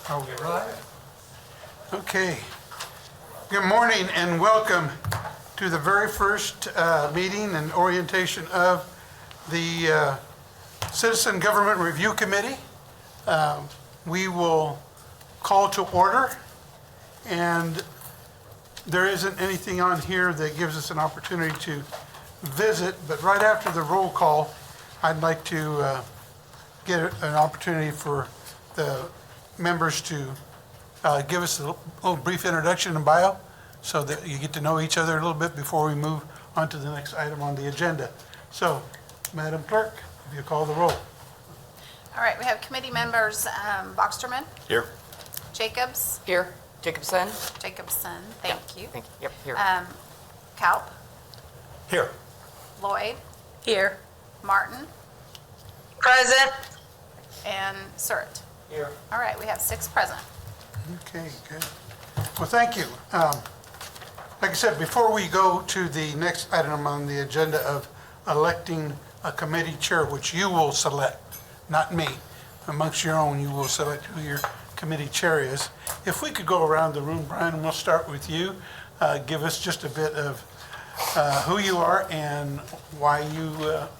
Are we live? Okay. Good morning and welcome to the very first meeting and orientation of the Citizen Government Review Committee. We will call to order, and there isn't anything on here that gives us an opportunity to visit, but right after the roll call, I'd like to get an opportunity for the members to give us a little brief introduction and bio so that you get to know each other a little bit before we move on to the next item on the agenda. So, Madam Clerk, if you call the roll. All right, we have committee members, Boxterman, Here. Jacobs, Here. Jacobson. Jacobson, thank you. Thank you. Yep, here. Kaup, Here. Lloyd, Here. Martin, Present. and Surratt. Here. All right, we have 6 present. Okay, good. Well, thank you. Like I said, before we go to the next item on the agenda of electing a committee chair, which you will select, not me, amongst your own, you will select who your committee chair is. If we could go around the room, Brian, we'll start with you. Give us just a bit of who you are and why you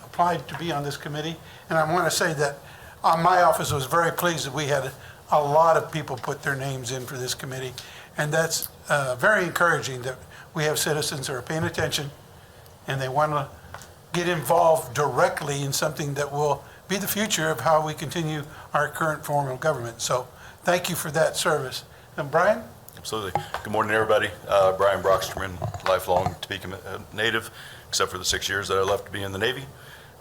applied to be on this committee. And I want to say that my office was very pleased that we had a lot of people put their names in for this committee. And that's very encouraging that we have citizens who are paying attention and they want to get involved directly in something that will be the future of how we continue our current form of government. So thank you for that service. And Brian? Absolutely. Good morning, everybody. Brian Brocksterman, lifelong Topeka native, except for the 6 years that I left to be in the Navy.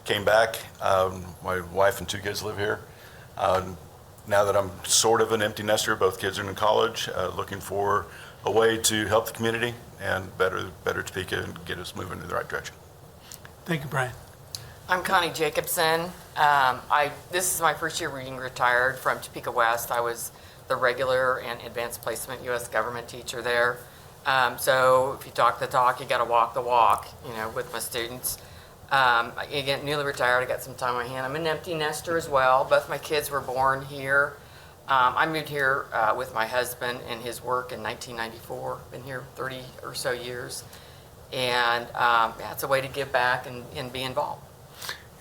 Came back. My wife and 2 kids live here. Now that I'm sort of an empty nester, both kids are in college, looking for a way to help the community and better Topeka and get us moving in the right direction. Thank you, Brian. I'm Connie Jacobson. This is my first year being retired from Topeka West. I was the regular and advanced placement U.S. government teacher there. So if you talk the talk, you got to walk the walk, with my students. Again, newly retired, I got some time on my hand. I'm an empty nester as well. Both my kids were born here. I moved here with my husband and his work in 1994. Been here 30 or so years. And it's a way to give back and be involved.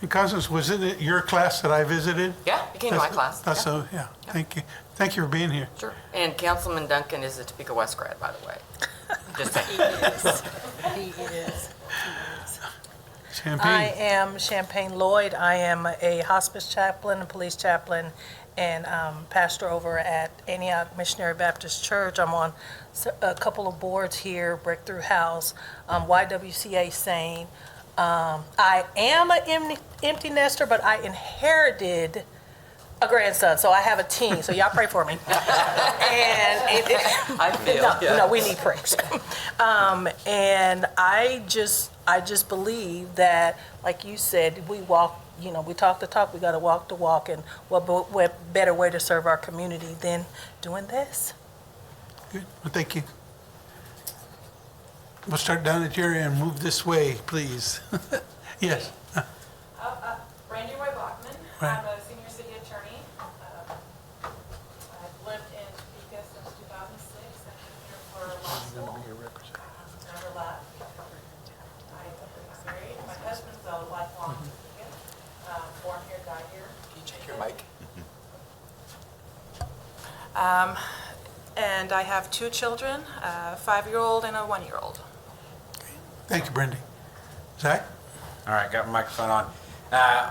And Constance, was it your class that I visited? Yeah, you came to my class. That's so, yeah. Thank you. Thank you for being here. Sure. And Councilman Duncan is a Topeka West grad, by the way. Just saying. He is. Champagne. I am Champagne Lloyd. I am a hospice chaplain, a police chaplain, and pastor over at Antioch Missionary Baptist Church. I'm on a couple of boards here, Breakthrough House, YWCA Sane. I am an empty nester, but I inherited a grandson, so I have a teen. So y'all pray for me. I feel. No, we need prayers. And I just believe that, like you said, we walk. We talk the talk. We got to walk the walk, and what better way to serve our community than doing this? Good. Well, thank you. We'll start down at your end and move this way, please. Yes. Brandy Roy Blockman. Right. I'm a senior city attorney. I've lived in Topeka since 2006. I've been here for law school. Never left. I'm married. My husband's a lifelong Topekan. Born here, died here. Can you check your mic? And I have 2 children, a 5-year-old and a 1-year-old. Thank you, Brendy. Zach? All right, got my microphone on.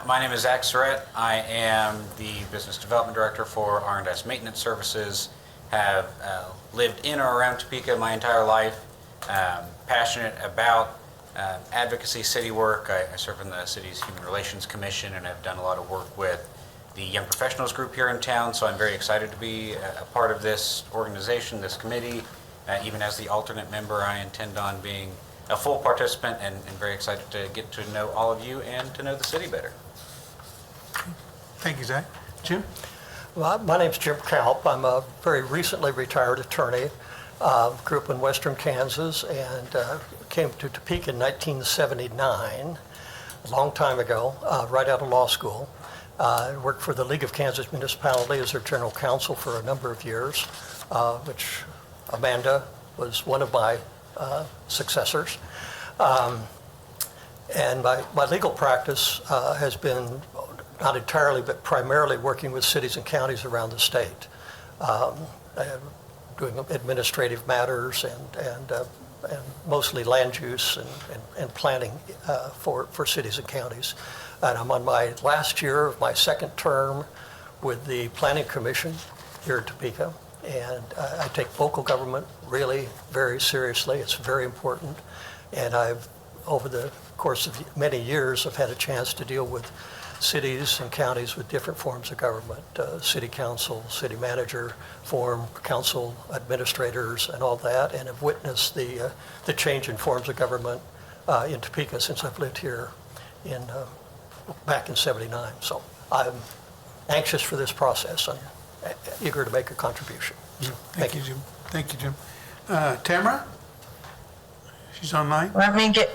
My name is Zach Surratt. I am the Business Development Director for R&S Maintenance Services. Have lived in or around Topeka my entire life. Passionate about advocacy city work. I serve in the city's Human Relations Commission and have done a lot of work with the Young Professionals Group here in town, so I'm very excited to be a part of this organization, this committee. Even as the alternate member, I intend on being a full participant and very excited to get to know all of you and to know the city better. Thank you, Zach. Jim? Well, my name's Jim Kaup. I'm a very recently retired attorney. Grew up in western Kansas and came to Topeka in 1979, a long time ago, right out of law school. I worked for the League of Kansas Municipalities as their general counsel for a number of years, which Amanda was one of my successors. And my legal practice has been not entirely, but primarily working with cities and counties around the state, doing administrative matters and mostly land use and planning for cities and counties. And I'm on my last year of my second term with the Planning Commission here in Topeka. And I take local government really very seriously. It's very important. And I've, over the course of many years, I've had a chance to deal with cities and counties with different forms of government, city council, city manager form, council administrators, and all that, and have witnessed the change in forms of government in Topeka since I've lived here back in '79. So I'm anxious for this process. I'm eager to make a contribution. Thank you, Jim. Thank you, Jim. Tamara? She's online? Let me turn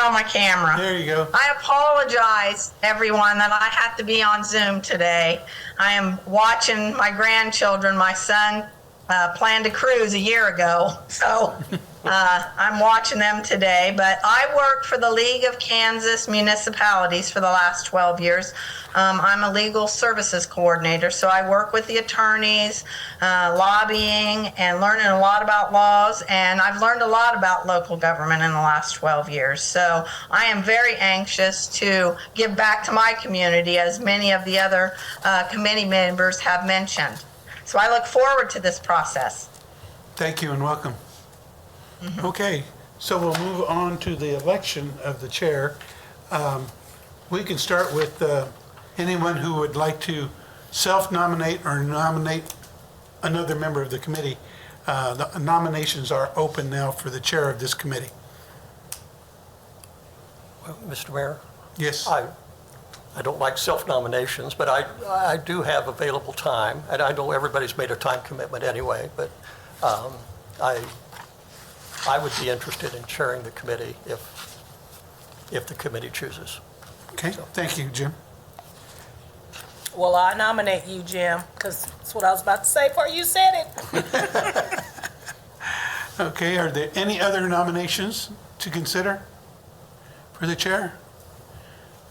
on my camera. There you go. I apologize, everyone, that I had to be on Zoom today. I am watching my grandchildren. My son planned to cruise a year ago, so I'm watching them today. But I worked for the League of Kansas Municipalities for the last 12 years. I'm a legal services coordinator, so I work with the attorneys, lobbying, and learning a lot about laws. And I've learned a lot about local government in the last 12 years. So I am very anxious to give back to my community, as many of the other committee members have mentioned. So I look forward to this process. Thank you and welcome. Okay, so we'll move on to the election of the chair. We can start with anyone who would like to self-nominate or nominate another member of the committee. The nominations are open now for the chair of this committee. Well, Mr. Mayor? Yes. I don't like self-nominations, but I do have available time, and I know everybody's made a time commitment anyway, but I would be interested in chairing the committee if the committee chooses. Okay, thank you, Jim. Well, I nominate you, Jim, because that's what I was about to say before you said it. Okay, are there any other nominations to consider for the chair?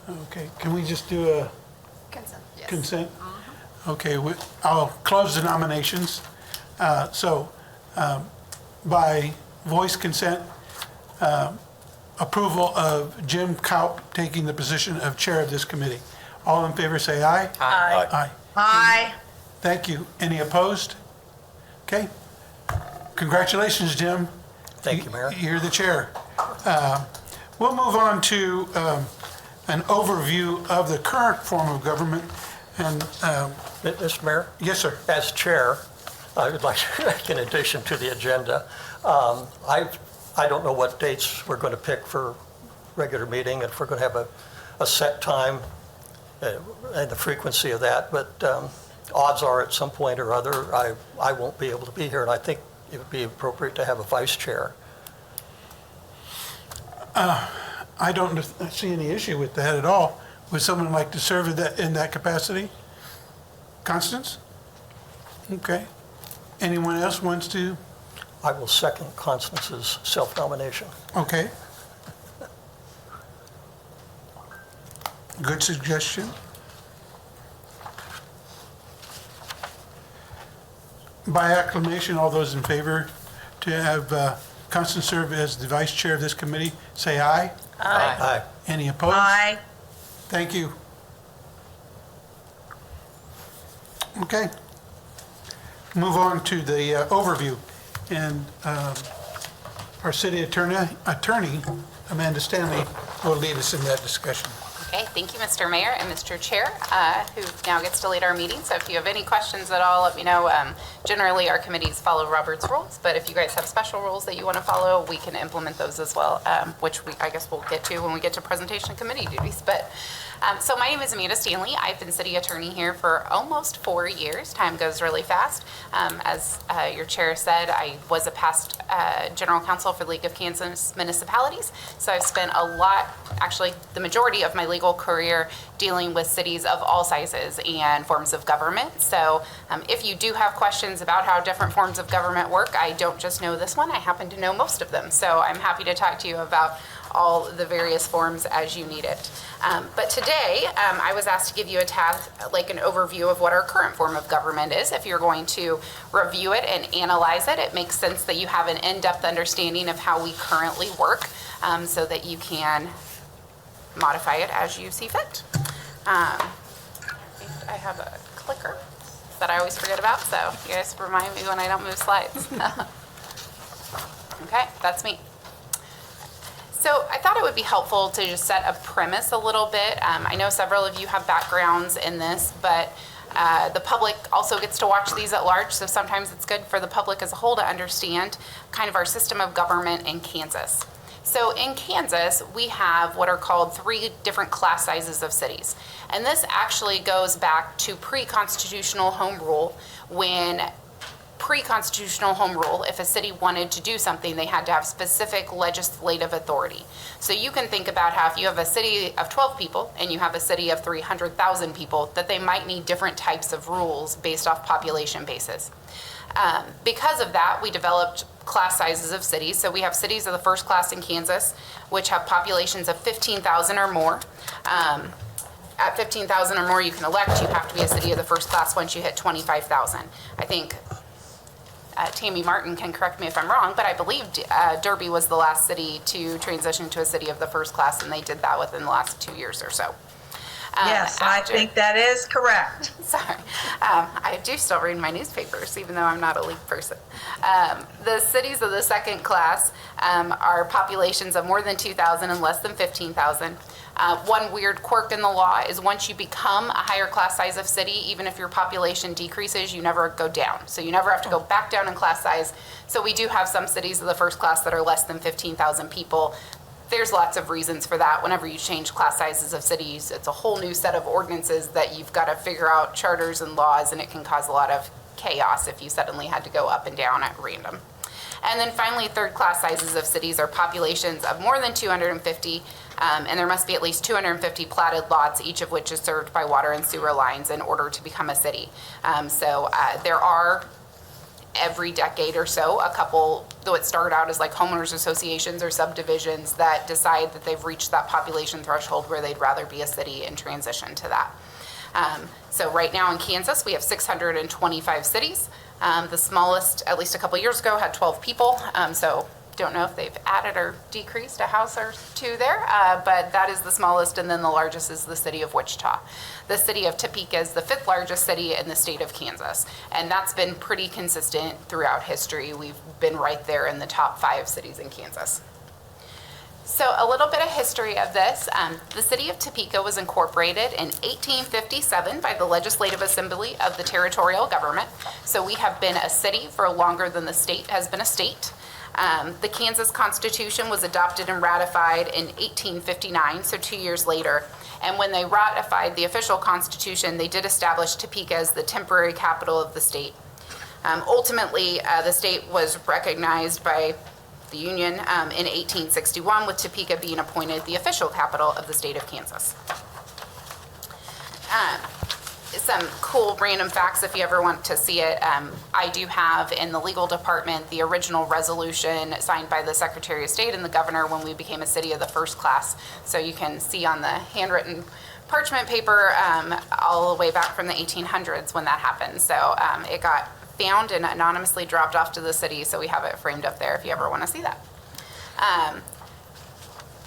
Okay, can we just do a Consent, yes. consent? Okay, I'll close the nominations. By voice consent, approval of Jim Kaup taking the position of chair of this committee. All in favor say aye. Aye. Aye. Aye. Thank you. Any opposed? Okay. Congratulations, Jim. Thank you, Mayor. You're the chair. We'll move on to an overview of the current form of government. And Mr. Mayor? yes, sir. As chair, I would like to, in addition to the agenda, I don't know what dates we're going to pick for regular meeting, if we're going to have a set time and the frequency of that, but odds are at some point or other, I won't be able to be here, and I think it would be appropriate to have a vice chair. I don't see any issue with that at all. Would someone like to serve in that capacity? Constance? Okay. Anyone else wants to? I will second Constance's self-nomination. Okay. Good suggestion. By acclamation, all those in favor to have Constance serve as the vice chair of this committee, say aye. Aye. Aye. Any opposed? Aye. Thank you. Okay. Move on to the overview. And our city attorney, Amanda Stanley, will lead us in that discussion. Okay, thank you, Mr. Mayor and Mr. Chair, who now gets to lead our meeting. So if you have any questions at all, let me know. Generally, our committees follow Robert's rules, but if you guys have special rules that you want to follow, we can implement those as well, I guess we'll get to when we get to presentation committee duties. But so my name is Amanda Stanley. I've been city attorney here for almost 4 years. Time goes really fast. As your chair said, I was a past general counsel for the League of Kansas Municipalities. So I've spent a lot, actually the majority of my legal career dealing with cities of all sizes and forms of government. So if you do have questions about how different forms of government work, I don't just know this one, I happen to know most of them. So I'm happy to talk to you about all the various forms as you need it. But today, I was asked to give you an overview of what our current form of government is. If you're going to review it and analyze it, it makes sense that you have an in-depth understanding of how we currently work so that you can modify it as you see fit. I have a clicker that I always forget about, so you guys remind me when I don't move slides. Okay, that's me. So I thought it would be helpful to just set a premise a little bit. I know several of you have backgrounds in this, but the public also gets to watch these at large, so sometimes it's good for the public as a whole to understand kind of our system of government in Kansas. So in Kansas, we have what are called 3 different class sizes of cities. And this actually goes back to pre-constitutional home rule, when pre-constitutional home rule, if a city wanted to do something, they had to have specific legislative authority. So you can think about how if you have a city of 12 people and you have a city of 300,000 people, that they might need different types of rules based off population basis. Because of that, we developed class sizes of cities. So we have cities of the first class in Kansas, which have populations of 15,000 or more. At 15,000 or more, you can elect. You have to be a city of the first class once you hit 25,000. I think Tammy Martin can correct me if I'm wrong, but I believe Derby was the last city to transition to a city of the first class, and they did that within the last 2 years or so. Yes, I think that is correct. Sorry. I do still read my newspapers, even though I'm not a league person. The cities of the second class are populations of more than 2,000 and less than 15,000. One weird quirk in the law is once you become a higher class size of city, even if your population decreases, you never go down. So you never have to go back down in class size. So we do have some cities of the first class that are less than 15,000 people. There's lots of reasons for that. Whenever you change class sizes of cities, it's a whole new set of ordinances that you've got to figure out, charters and laws, and it can cause a lot of chaos if you suddenly had to go up and down at random. And then finally, third class sizes of cities are populations of more than 250, and there must be at least 250 platted lots, each of which is served by water and sewer lines in order to become a city. There are every decade or so a couple, though it started out as like homeowners associations or subdivisions, that decide that they've reached that population threshold where they'd rather be a city and transition to that. So right now in Kansas, we have 625 cities. The smallest, at least a couple years ago, had 12 people. So don't know if they've added or decreased a house or two there, but that is the smallest, and then the largest is the city of Wichita. The city of Topeka is the 5th largest city in the state of Kansas, and that's been pretty consistent throughout history. We've been right there in the top 5 cities in Kansas. So a little bit of history of this. The city of Topeka was incorporated in 1857 by the Legislative Assembly of the Territorial Government. So we have been a city for longer than the state has been a state. The Kansas Constitution was adopted and ratified in 1859, so 2 years later. And when they ratified the official constitution, they did establish Topeka as the temporary capital of the state. Ultimately, the state was recognized by the Union in 1861, with Topeka being appointed the official capital of the state of Kansas. Some cool random facts if you ever want to see it. I do have in the legal department the original resolution signed by the Secretary of State and the governor when we became a city of the first class. So you can see on the handwritten parchment paper all the way back from the 1800s when that happened. So it got found and anonymously dropped off to the city, so we have it framed up there if you ever want to see that.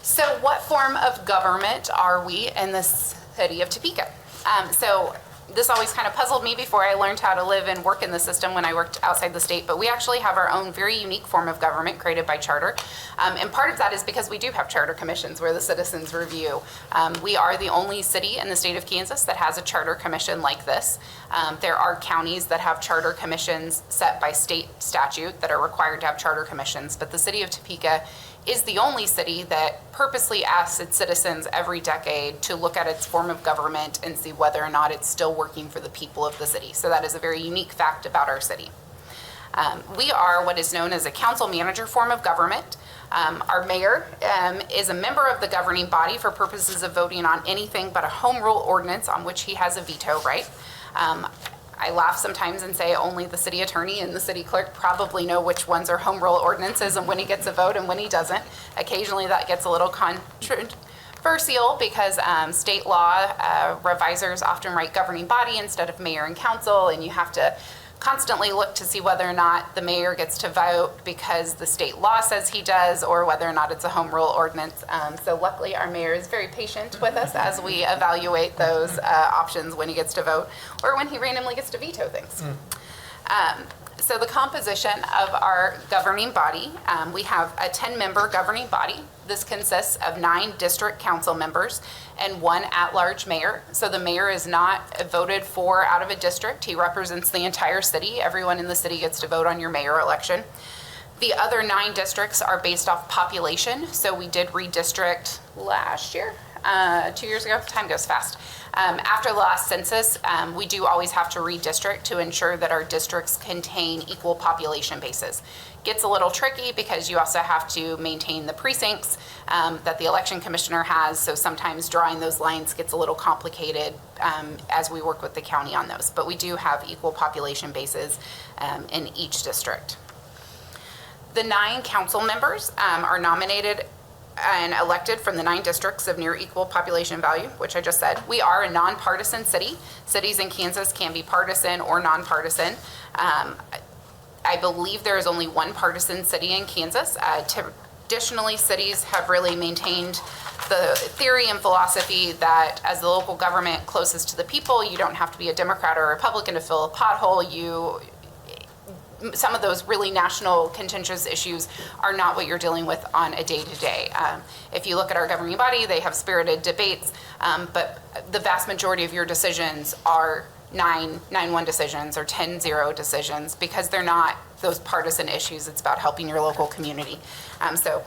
So what form of government are we in the city of Topeka? So this always kind of puzzled me before I learned how to live and work in the system when I worked outside the state, but we actually have our own very unique form of government created by charter. And part of that is because we do have charter commissions where the citizens review. We are the only city in the state of Kansas that has a charter commission like this. There are counties that have charter commissions set by state statute that are required to have charter commissions, but the city of Topeka is the only city that purposely asks its citizens every decade to look at its form of government and see whether or not it's still working for the people of the city. So that is a very unique fact about our city. We are what is known as a council manager form of government. Our mayor is a member of the governing body for purposes of voting on anything but a home rule ordinance on which he has a veto right. I laugh sometimes and say only the city attorney and the city clerk probably know which ones are home rule ordinances and when he gets a vote and when he doesn't. Occasionally that gets a little controversial because state law revisers often write governing body instead of mayor and council, and you have to constantly look to see whether or not the mayor gets to vote because the state law says he does, or whether or not it's a home rule ordinance. So luckily our mayor is very patient with us as we evaluate those options when he gets to vote or when he randomly gets to veto things. So the composition of our governing body, we have a 10-member governing body. This consists of 9 district council members and 1 at-large mayor. So the mayor is not voted for out of a district. He represents the entire city. Everyone in the city gets to vote on your mayor election. The other 9 districts are based off population. So we did redistrict last year, 2 years ago. Time goes fast. After the last census, we do always have to redistrict to ensure that our districts contain equal population bases. Gets a little tricky because you also have to maintain the precincts that the election commissioner has, so sometimes drawing those lines gets a little complicated as we work with the county on those. But we do have equal population bases in each district. The 9 council members are nominated and elected from the 9 districts of near equal population value, which I just said. We are a nonpartisan city. Cities in Kansas can be partisan or nonpartisan. I believe there is only one partisan city in Kansas. Traditionally, cities have really maintained the theory and philosophy that as the local government closest to the people, you don't have to be a Democrat or a Republican to fill a pothole. Some of those really national contentious issues are not what you're dealing with on a day-to-day. If you look at our governing body, they have spirited debates, but the vast majority of your decisions are 9-1 decisions or 10-0 decisions because they're not those partisan issues. It's about helping your local community. So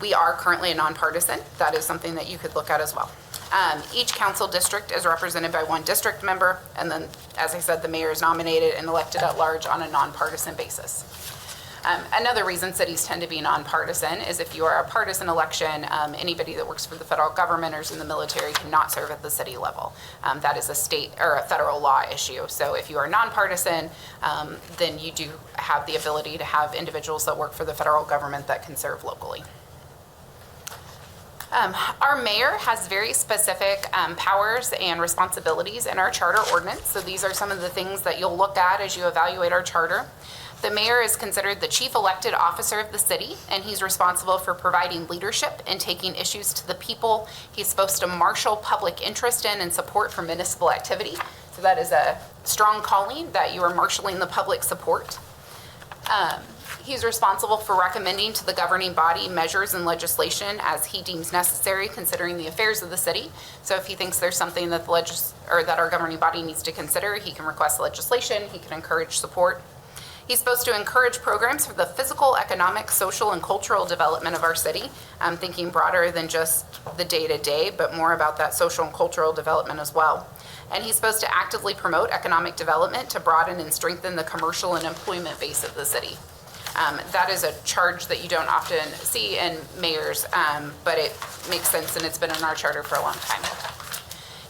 we are currently a nonpartisan. That is something that you could look at as well. Each council district is represented by 1 district member, and then, as I said, the mayor is nominated and elected at large on a nonpartisan basis. Another reason cities tend to be nonpartisan is if you are a partisan election, anybody that works for the federal government or is in the military cannot serve at the city level. That is a state or a federal law issue. So if you are nonpartisan, then you do have the ability to have individuals that work for the federal government that can serve locally. Our mayor has very specific powers and responsibilities in our charter ordinance. So these are some of the things that you'll look at as you evaluate our charter. The mayor is considered the chief elected officer of the city, and he's responsible for providing leadership and taking issues to the people. He's supposed to marshal public interest in and support for municipal activity. So that is a strong calling that you are marshaling the public support. He's responsible for recommending to the governing body measures and legislation as he deems necessary, considering the affairs of the city. So if he thinks there's something that that our governing body needs to consider, he can request legislation, he can encourage support. He's supposed to encourage programs for the physical, economic, social, and cultural development of our city, thinking broader than just the day-to-day, but more about that social and cultural development as well. And he's supposed to actively promote economic development to broaden and strengthen the commercial and employment base of the city. That is a charge that you don't often see in mayors, but it makes sense and it's been in our charter for a long time.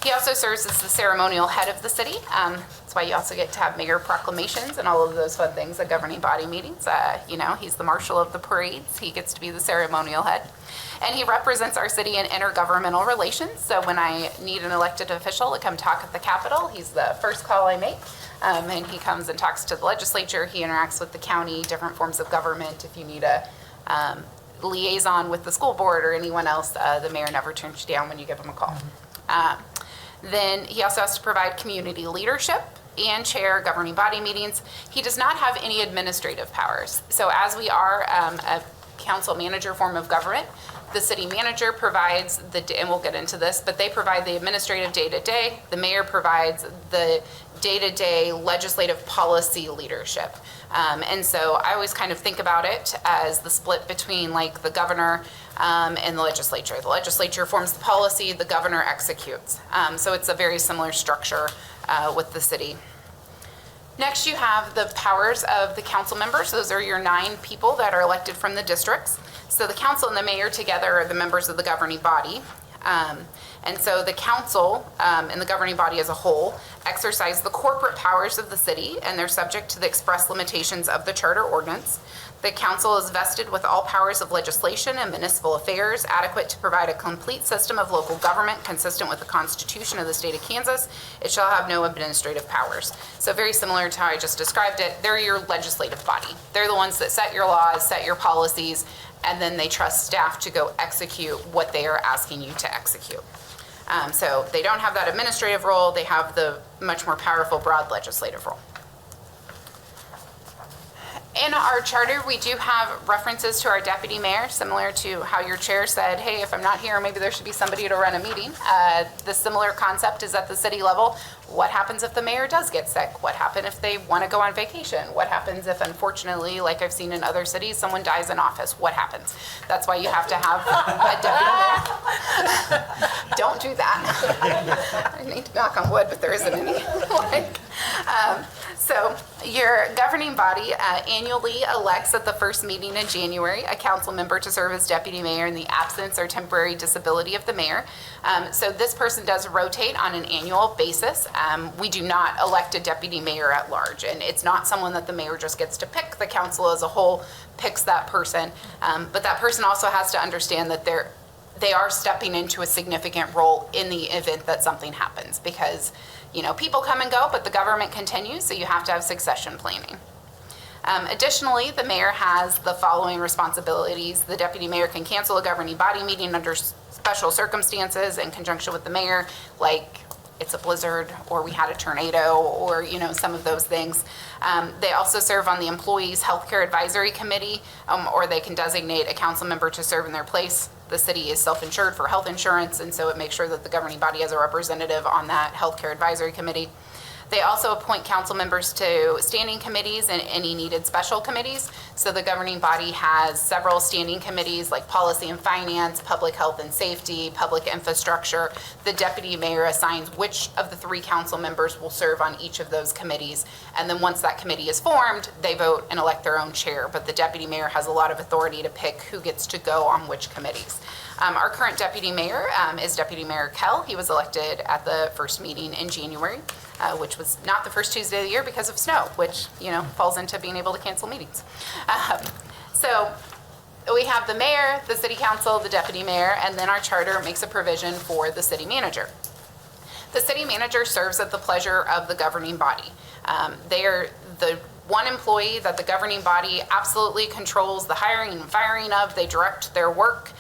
He also serves as the ceremonial head of the city. That's why you also get to have mayor proclamations and all of those fun things at governing body meetings. He's the marshal of the parades. He gets to be the ceremonial head. And he represents our city in intergovernmental relations. So when I need an elected official to come talk at the Capitol, he's the first call I make. And he comes and talks to the legislature. He interacts with the county, different forms of government. If you need a liaison with the school board or anyone else, the mayor never turns you down when you give him a call. Then he also has to provide community leadership and chair governing body meetings. He does not have any administrative powers. So as we are a council manager form of government, the city manager provides and we'll get into this, but they provide the administrative day-to-day. The mayor provides the day-to-day legislative policy leadership. And so I always kind of think about it as the split between like the governor and the legislature. The legislature forms the policy, the governor executes. So it's a very similar structure with the city. Next, you have the powers of the council members. Those are your 9 people that are elected from the districts. So the council and the mayor together are the members of the governing body. And so the council and the governing body as a whole exercise the corporate powers of the city, and they're subject to the express limitations of the charter ordinance. The council is vested with all powers of legislation and municipal affairs adequate to provide a complete system of local government consistent with the Constitution of the state of Kansas. It shall have no administrative powers. So very similar to how I just described it, they're your legislative body. They're the ones that set your laws, set your policies, and then they trust staff to go execute what they are asking you to execute. So they don't have that administrative role, they have the much more powerful, broad legislative role. In our charter, we do have references to our deputy mayor, similar to how your chair said, hey, if I'm not here, maybe there should be somebody to run a meeting. The similar concept is at the city level. What happens if the mayor does get sick? What happens if they want to go on vacation? What happens if, unfortunately, like I've seen in other cities, someone dies in office? What happens? That's why you have to have a deputy mayor. Don't do that. I need to knock on wood, but there isn't any. So your governing body annually elects at the first meeting in January a council member to serve as deputy mayor in the absence or temporary disability of the mayor. So this person does rotate on an annual basis. We do not elect a deputy mayor at large, and it's not someone that the mayor just gets to pick. The council as a whole picks that person, but that person also has to understand that they are stepping into a significant role in the event that something happens, because people come and go, but the government continues, so you have to have succession planning. Additionally, the mayor has the following responsibilities. The deputy mayor can cancel a governing body meeting under special circumstances in conjunction with the mayor, like it's a blizzard or we had a tornado or some of those things. They also serve on the employees healthcare advisory committee, or they can designate a council member to serve in their place. The city is self-insured for health insurance, and so it makes sure that the governing body has a representative on that healthcare advisory committee. They also appoint council members to standing committees and any needed special committees. So the governing body has several standing committees like policy and finance, public health and safety, public infrastructure. The deputy mayor assigns which of the 3 council members will serve on each of those committees. And then once that committee is formed, they vote and elect their own chair. But the deputy mayor has a lot of authority to pick who gets to go on which committees. Our current deputy mayor is Deputy Mayor Kell. He was elected at the first meeting in January, which was not the first Tuesday of the year because of snow, which, falls into being able to cancel meetings. So we have the mayor, the city council, the deputy mayor, and then our charter makes a provision for the city manager. The city manager serves at the pleasure of the governing body. They are the one employee that the governing body absolutely controls the hiring and firing of. They direct their work.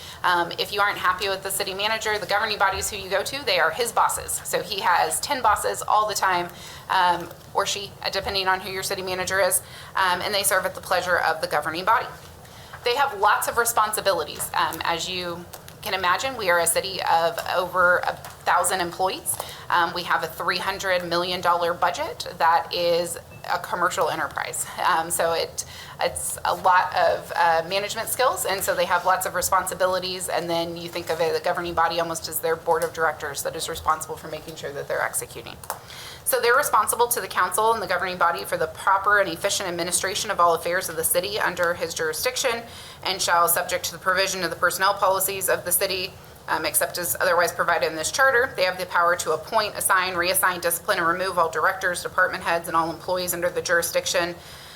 If you aren't happy with the city manager, the governing body is who you go to. They are his bosses. So he has 10 bosses all the time, or she, depending on who your city manager is, and they serve at the pleasure of the governing body. They have lots of responsibilities. As you can imagine, we are a city of over 1,000 employees. We have a $300 million budget that is a commercial enterprise. So it's a lot of management skills, and so they have lots of responsibilities, and then you think of it, the governing body almost as their board of directors that is responsible for making sure that they're executing. So they're responsible to the council and the governing body for the proper and efficient administration of all affairs of the city under his jurisdiction, and shall, subject to the provision of the personnel policies of the city, except as otherwise provided in this charter, they have the power to appoint, assign, reassign, discipline, and remove all directors, department heads, and all employees under the jurisdiction.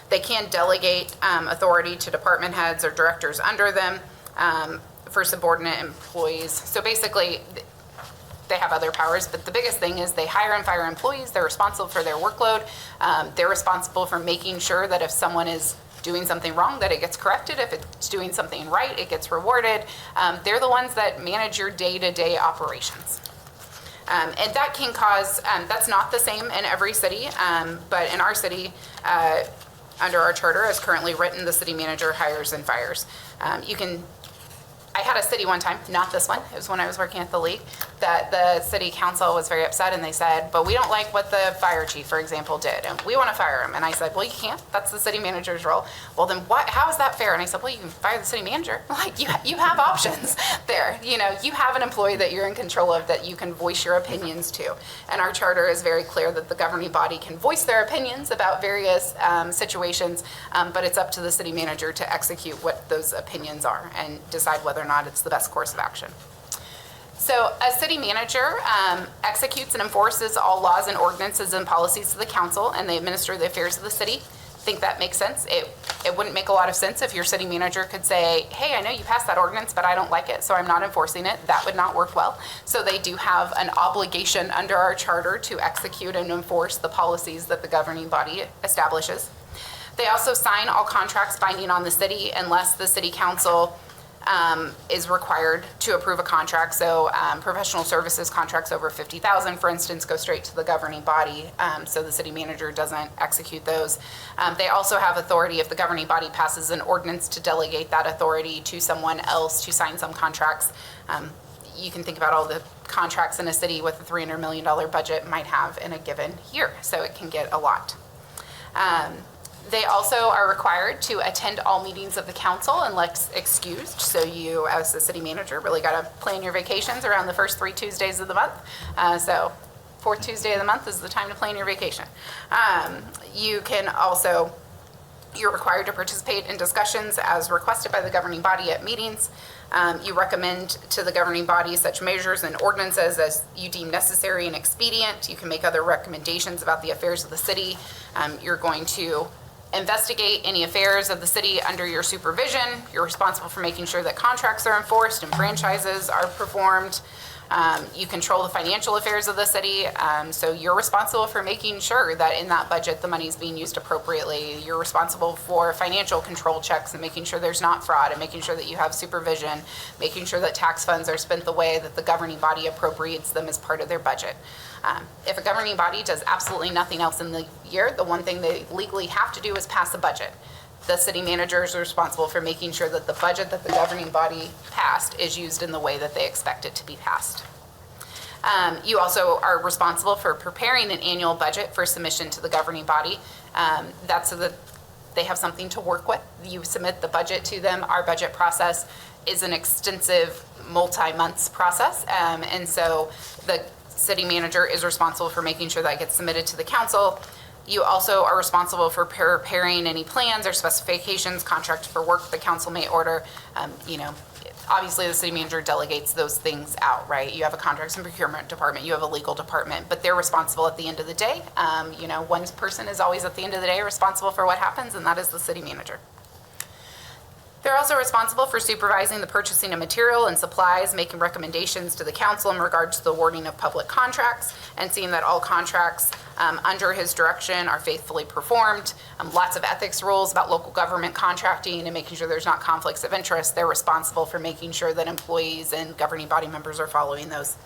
They can delegate authority to department heads or directors under them for subordinate employees. So basically, they have other powers, but the biggest thing is they hire and fire employees. They're responsible for their workload. They're responsible for making sure that if someone is doing something wrong, that it gets corrected. If it's doing something right, it gets rewarded. They're the ones that manage your day-to-day operations. And that can cause, that's not the same in every city, but in our city, under our charter as currently written, the city manager hires and fires. I had a city one time, not this one, it was when I was working at the league, that the city council was very upset and they said, but we don't like what the fire chief, for example, did, and we want to fire him. And I said, well, you can't, that's the city manager's role. Well, then how is that fair? And I said, well, you can fire the city manager. Like, you have options there. You know, you have an employee that you're in control of that you can voice your opinions to. And our charter is very clear that the governing body can voice their opinions about various situations, but it's up to the city manager to execute what those opinions are and decide whether or not it's the best course of action. So a city manager executes and enforces all laws and ordinances and policies of the council, and they administer the affairs of the city. I think that makes sense. It wouldn't make a lot of sense if your city manager could say, hey, I know you passed that ordinance, but I don't like it, so I'm not enforcing it. That would not work well. So they do have an obligation under our charter to execute and enforce the policies that the governing body establishes. They also sign all contracts binding on the city unless the city council is required to approve a contract. So professional services contracts over $50,000, for instance, go straight to the governing body, so the city manager doesn't execute those. They also have authority if the governing body passes an ordinance to delegate that authority to someone else to sign some contracts. You can think about all the contracts in a city with a $300 million budget might have in a given year, so it can get a lot. They also are required to attend all meetings of the council unless excused. So you, as the city manager, really got to plan your vacations around the first 3 Tuesdays of the month. So fourth Tuesday of the month is the time to plan your vacation. You're required to participate in discussions as requested by the governing body at meetings. You recommend to the governing body such measures and ordinances as you deem necessary and expedient. You can make other recommendations about the affairs of the city. You're going to investigate any affairs of the city under your supervision. You're responsible for making sure that contracts are enforced and franchises are performed. You control the financial affairs of the city, so you're responsible for making sure that in that budget the money is being used appropriately. You're responsible for financial control checks and making sure there's not fraud and making sure that you have supervision, making sure that tax funds are spent the way that the governing body appropriates them as part of their budget. If a governing body does absolutely nothing else in the year, the one thing they legally have to do is pass a budget. The city manager is responsible for making sure that the budget that the governing body passed is used in the way that they expect it to be passed. You also are responsible for preparing an annual budget for submission to the governing body. That's so that they have something to work with. You submit the budget to them. Our budget process is an extensive multi-months process, and so the city manager is responsible for making sure that gets submitted to the council. You also are responsible for preparing any plans or specifications, contract for work the council may order. Obviously the city manager delegates those things out, right? You have a contracts and procurement department, you have a legal department, but they're responsible at the end of the day. One person is always at the end of the day responsible for what happens, and that is the city manager. They're also responsible for supervising the purchasing of material and supplies, making recommendations to the council in regards to the awarding of public contracts, and seeing that all contracts under his direction are faithfully performed. Lots of ethics rules about local government contracting and making sure there's not conflicts of interest. They're responsible for making sure that employees and governing body members are following those.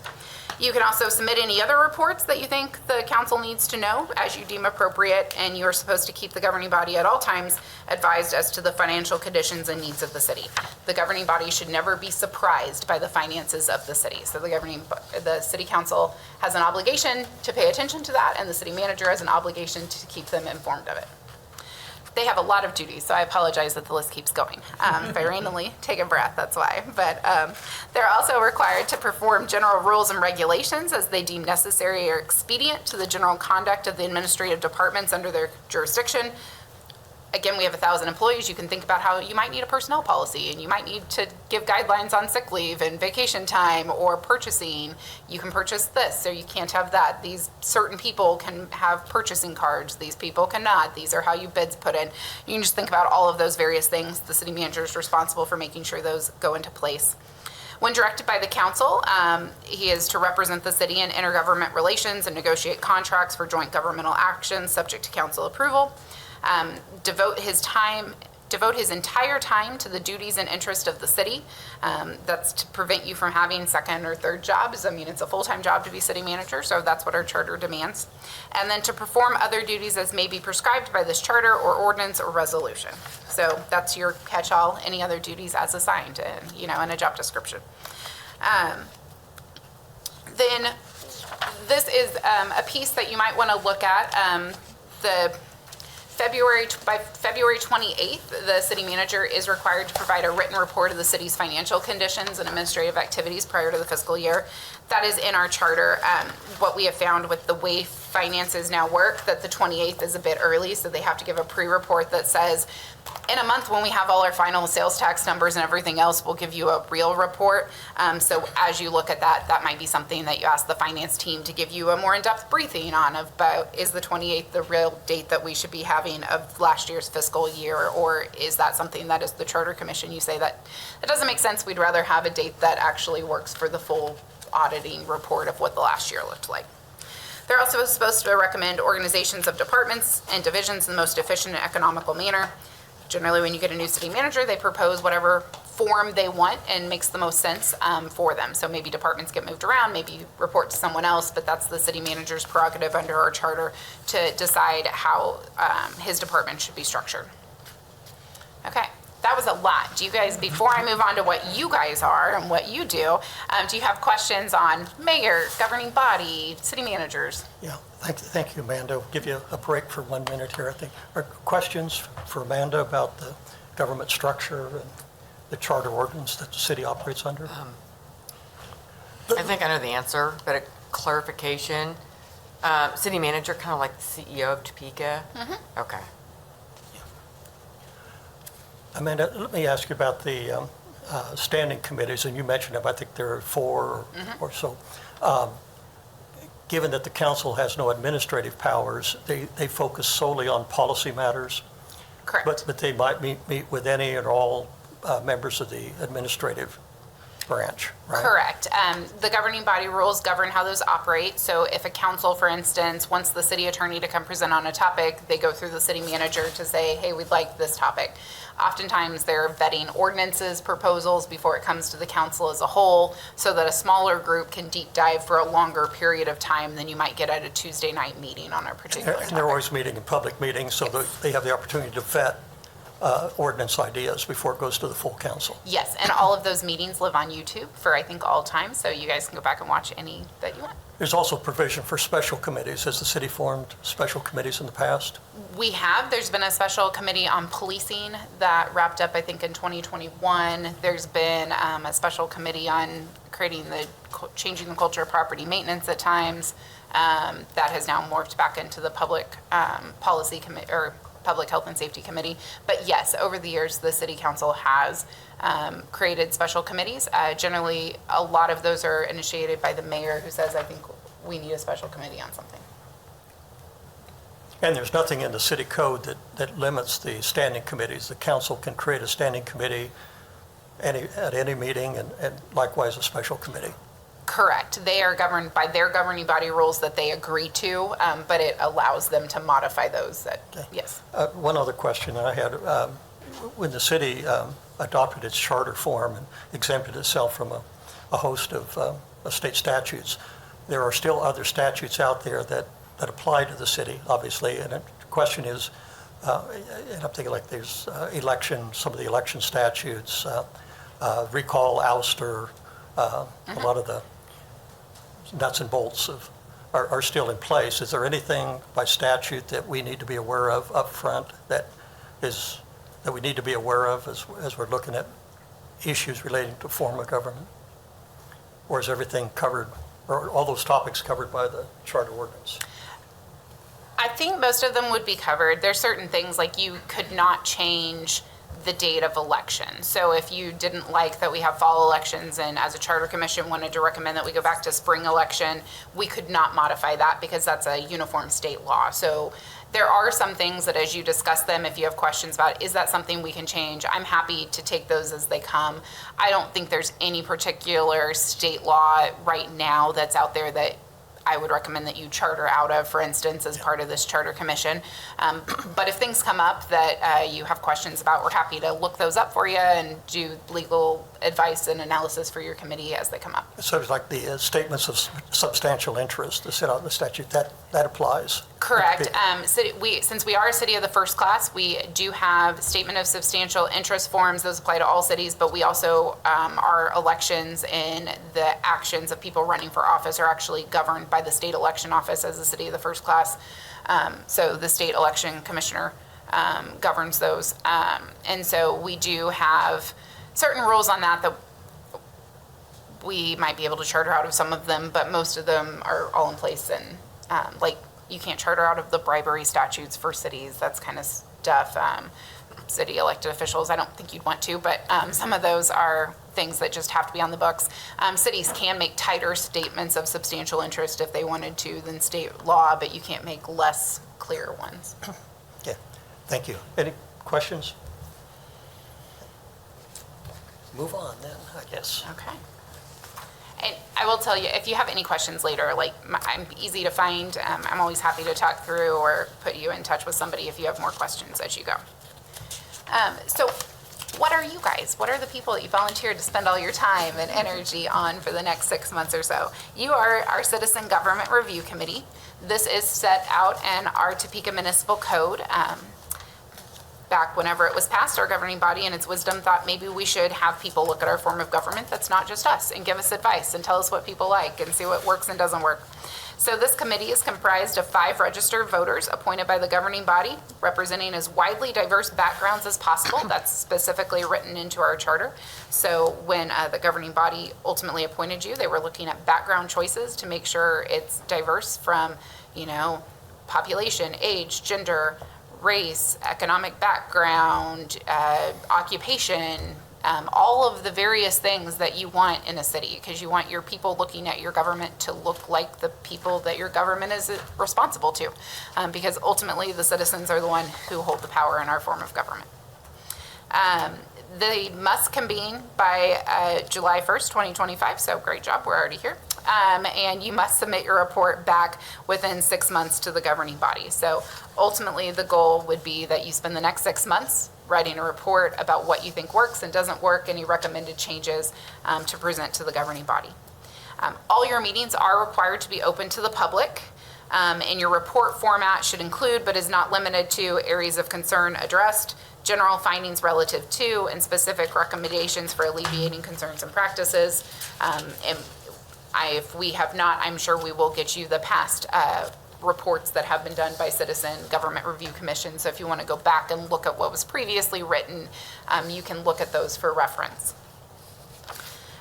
You can also submit any other reports that you think the council needs to know as you deem appropriate, and you are supposed to keep the governing body at all times advised as to the financial conditions and needs of the city. The governing body should never be surprised by the finances of the city. So the city council has an obligation to pay attention to that, and the city manager has an obligation to keep them informed of it. They have a lot of duties, so I apologize that the list keeps going. If I randomly take a breath, that's why. But they're also required to perform general rules and regulations as they deem necessary or expedient to the general conduct of the administrative departments under their jurisdiction. Again, we have 1,000 employees. You can think about how you might need a personnel policy, and you might need to give guidelines on sick leave and vacation time or purchasing. You can purchase this, or you can't have that. These certain people can have purchasing cards. These people cannot. These are how you bids put in. You can just think about all of those various things. The city manager is responsible for making sure those go into place. When directed by the council, he is to represent the city in intergovernment relations and negotiate contracts for joint governmental actions subject to council approval. Devote his time devote his entire time to the duties and interest of the city. That's to prevent you from having second or third jobs. I mean, it's a full-time job to be city manager, so that's what our charter demands. And then to perform other duties as may be prescribed by this charter or ordinance or resolution. So that's your catch-all, any other duties as assigned, in a job description. Then this is a piece that you might want to look at. By February 28th, the city manager is required to provide a written report of the city's financial conditions and administrative activities prior to the fiscal year. That is in our charter. What we have found with the way finances now work, that the 28th is a bit early, so they have to give a pre-report that says, in a month when we have all our final sales tax numbers and everything else, we'll give you a real report. So as you look at that, that might be something that you ask the finance team to give you a more in-depth briefing on about, is the 28th the real date that we should be having of last year's fiscal year, or is that something that is the Charter Commission? You say that doesn't make sense. We'd rather have a date that actually works for the full auditing report of what the last year looked like. They're also supposed to recommend organizations of departments and divisions in the most efficient and economical manner. Generally, when you get a new city manager, they propose whatever form they want and makes the most sense for them. So maybe departments get moved around, maybe you report to someone else, but that's the city manager's prerogative under our charter to decide how his department should be structured. Okay, that was a lot. Do you guys, before I move on to what you guys are and what you do you have questions on mayor, governing body, city managers? Yeah, thank you, Amanda. I'll give you a break for 1 minute here, I think. Are questions for Amanda about the government structure and the charter ordinance that the city operates under? I think I know the answer, but a clarification. City manager, kind of like the CEO of Topeka? Mm-hmm. Okay. Amanda, let me ask you about the standing committees, and you mentioned them. I think there are 4 or so. Given that the council has no administrative powers, they focus solely on policy matters. Correct. But they might meet with any and all members of the administrative branch, right? Correct. The governing body rules govern how those operate. So if a council, for instance, wants the city attorney to come present on a topic, they go through the city manager to say, hey, we'd like this topic. Oftentimes they're vetting ordinances, proposals before it comes to the council as a whole, so that a smaller group can deep dive for a longer period of time than you might get at a Tuesday night meeting on a particular topic. And they're always meeting in public meetings, so that they have the opportunity to vet ordinance ideas before it goes to the full council. Yes, and all of those meetings live on YouTube for, I think, all time, so you guys can go back and watch any that you want. There's also provision for special committees. Has the city formed special committees in the past? We have. There's been a special committee on policing that wrapped up, I think, in 2021. There's been a special committee on changing the culture of property maintenance at times. That has now morphed back into the public policy committee, or Public Health and Safety Committee. But yes, over the years, the City Council has created special committees. Generally, a lot of those are initiated by the mayor, who says, I think we need a special committee on something. And there's nothing in the city code that limits the standing committees. The council can create a standing committee at any meeting, and likewise a special committee. Correct. They are governed by their governing body rules that they agree to, but it allows them to modify those. Yes. One other question I had. When the city adopted its charter form and exempted itself from a host of state statutes, there are still other statutes out there that apply to the city, obviously. And the question is, and I'm thinking like there's some of the election statutes, recall, ouster, a lot of the nuts and bolts are still in place. Is there anything by statute that we need to be aware of up front that we need to be aware of as we're looking at issues relating to form of government? Or is everything covered, or all those topics covered by the charter ordinance? I think most of them would be covered. There's certain things like you could not change the date of election. So if you didn't like that we have fall elections, and as a charter commission wanted to recommend that we go back to spring election, we could not modify that because that's a uniform state law. So there are some things that, as you discuss them, if you have questions about, is that something we can change? I'm happy to take those as they come. I don't think there's any particular state law right now that's out there that I would recommend that you charter out of, for instance, as part of this charter commission. But if things come up that you have questions about, we're happy to look those up for you and do legal advice and analysis for your committee as they come up. So it's like the statements of substantial interest, the set out in the statute, that applies? Correct. Since we are a city of the first class, we do have statement of substantial interest forms. Those apply to all cities, but we also, our elections and the actions of people running for office are actually governed by the state election office as a city of the first class. So the state election commissioner governs those. And so we do have certain rules on that we might be able to charter out of some of them, but most of them are all in place. And like, you can't charter out of the bribery statutes for cities. That's kind of stuff. City elected officials, I don't think you'd want to, but some of those are things that just have to be on the books. Cities can make tighter statements of substantial interest if they wanted to than state law, but you can't make less clear ones. Yeah, thank you. Any questions? Move on then, I guess. Okay. And I will tell you, if you have any questions later, like, I'm easy to find. I'm always happy to talk through or put you in touch with somebody if you have more questions as you go. So what are you guys? What are the people that you volunteered to spend all your time and energy on for the next 6 months or so? You are our Citizen Government Review Committee. This is set out in our Topeka Municipal Code. Back whenever it was passed, our governing body in its wisdom thought maybe we should have people look at our form of government that's not just us and give us advice and tell us what people like and see what works and doesn't work. So this committee is comprised of 5 registered voters appointed by the governing body, representing as widely diverse backgrounds as possible. That's specifically written into our charter. So when the governing body ultimately appointed you, they were looking at background choices to make sure it's diverse from, population, age, gender, race, economic background, occupation, all of the various things that you want in a city, because you want your people looking at your government to look like the people that your government is responsible to, because ultimately the citizens are the one who hold the power in our form of government. They must convene by July 1st, 2025, so great job, we're already here. And you must submit your report back within 6 months to the governing body. So ultimately, the goal would be that you spend the next 6 months writing a report about what you think works and doesn't work, any recommended changes to present to the governing body. All your meetings are required to be open to the public, and your report format should include, but is not limited to, areas of concern addressed, general findings relative to, and specific recommendations for alleviating concerns and practices. If we have not, I'm sure we will get you the past reports that have been done by Citizen Government Review Commission. So if you want to go back and look at what was previously written, you can look at those for reference.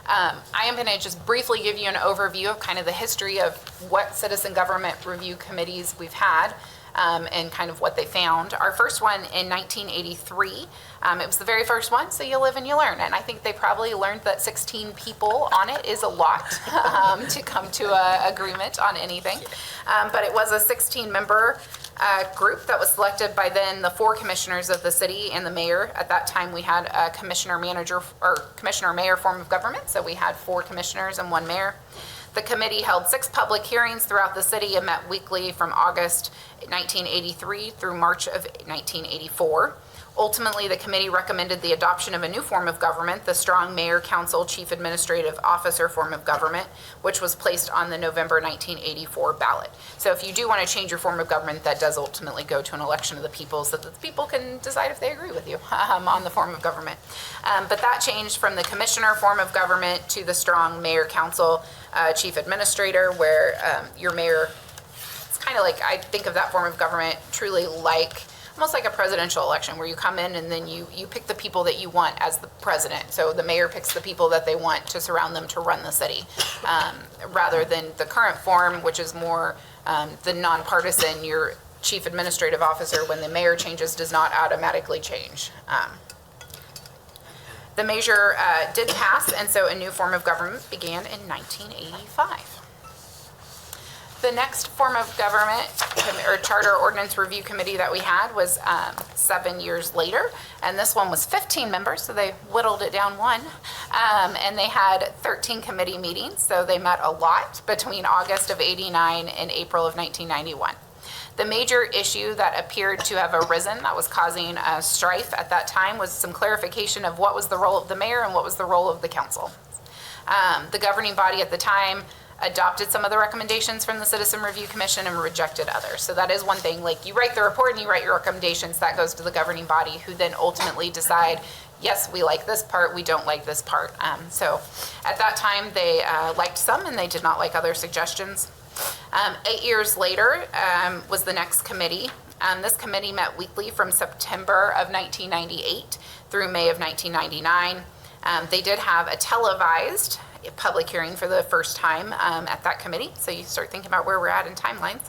I am going to just briefly give you an overview of kind of the history of what Citizen Government Review Committees we've had. And kind of what they found. Our first one in 1983, it was the very first one, so you live and you learn. And I think they probably learned that 16 people on it is a lot to come to an agreement on anything. But it was a 16-member group that was selected by then the 4 commissioners of the city and the mayor. At that time, we had a commissioner-mayor form of government, so we had 4 commissioners and 1 mayor. The committee held 6 public hearings throughout the city and met weekly from August 1983 through March of 1984. Ultimately, the committee recommended the adoption of a new form of government, the strong mayor, council, chief administrative officer form of government, which was placed on the November 1984 ballot. So if you do want to change your form of government, that does ultimately go to an election of the people so that the people can decide if they agree with you on the form of government. But that changed from the commissioner form of government to the strong mayor, council, chief administrator, where your mayor, it's kind of like, I think of that form of government truly like, almost like a presidential election where you come in and then you pick the people that you want as the president. So the mayor picks the people that they want to surround them to run the city, rather than the current form, which is more the nonpartisan. Your chief administrative officer, when the mayor changes, does not automatically change. The measure did pass, and so a new form of government began in 1985. The next form of government or charter ordinance review committee that we had was 7 years later, and this one was 15 members, so they whittled it down one. And they had 13 committee meetings, so they met a lot between August of '89 and April of 1991. The major issue that appeared to have arisen that was causing strife at that time was some clarification of what was the role of the mayor and what was the role of the council. The governing body at the time adopted some of the recommendations from the Citizen Review Commission and rejected others. So that is one thing, like you write the report and you write your recommendations, that goes to the governing body who then ultimately decide, yes, we like this part, we don't like this part. So at that time, they liked some and they did not like other suggestions. 8 years later was the next committee. This committee met weekly from September of 1998 through May of 1999. They did have a televised public hearing for the first time at that committee. So you start thinking about where we're at in timelines.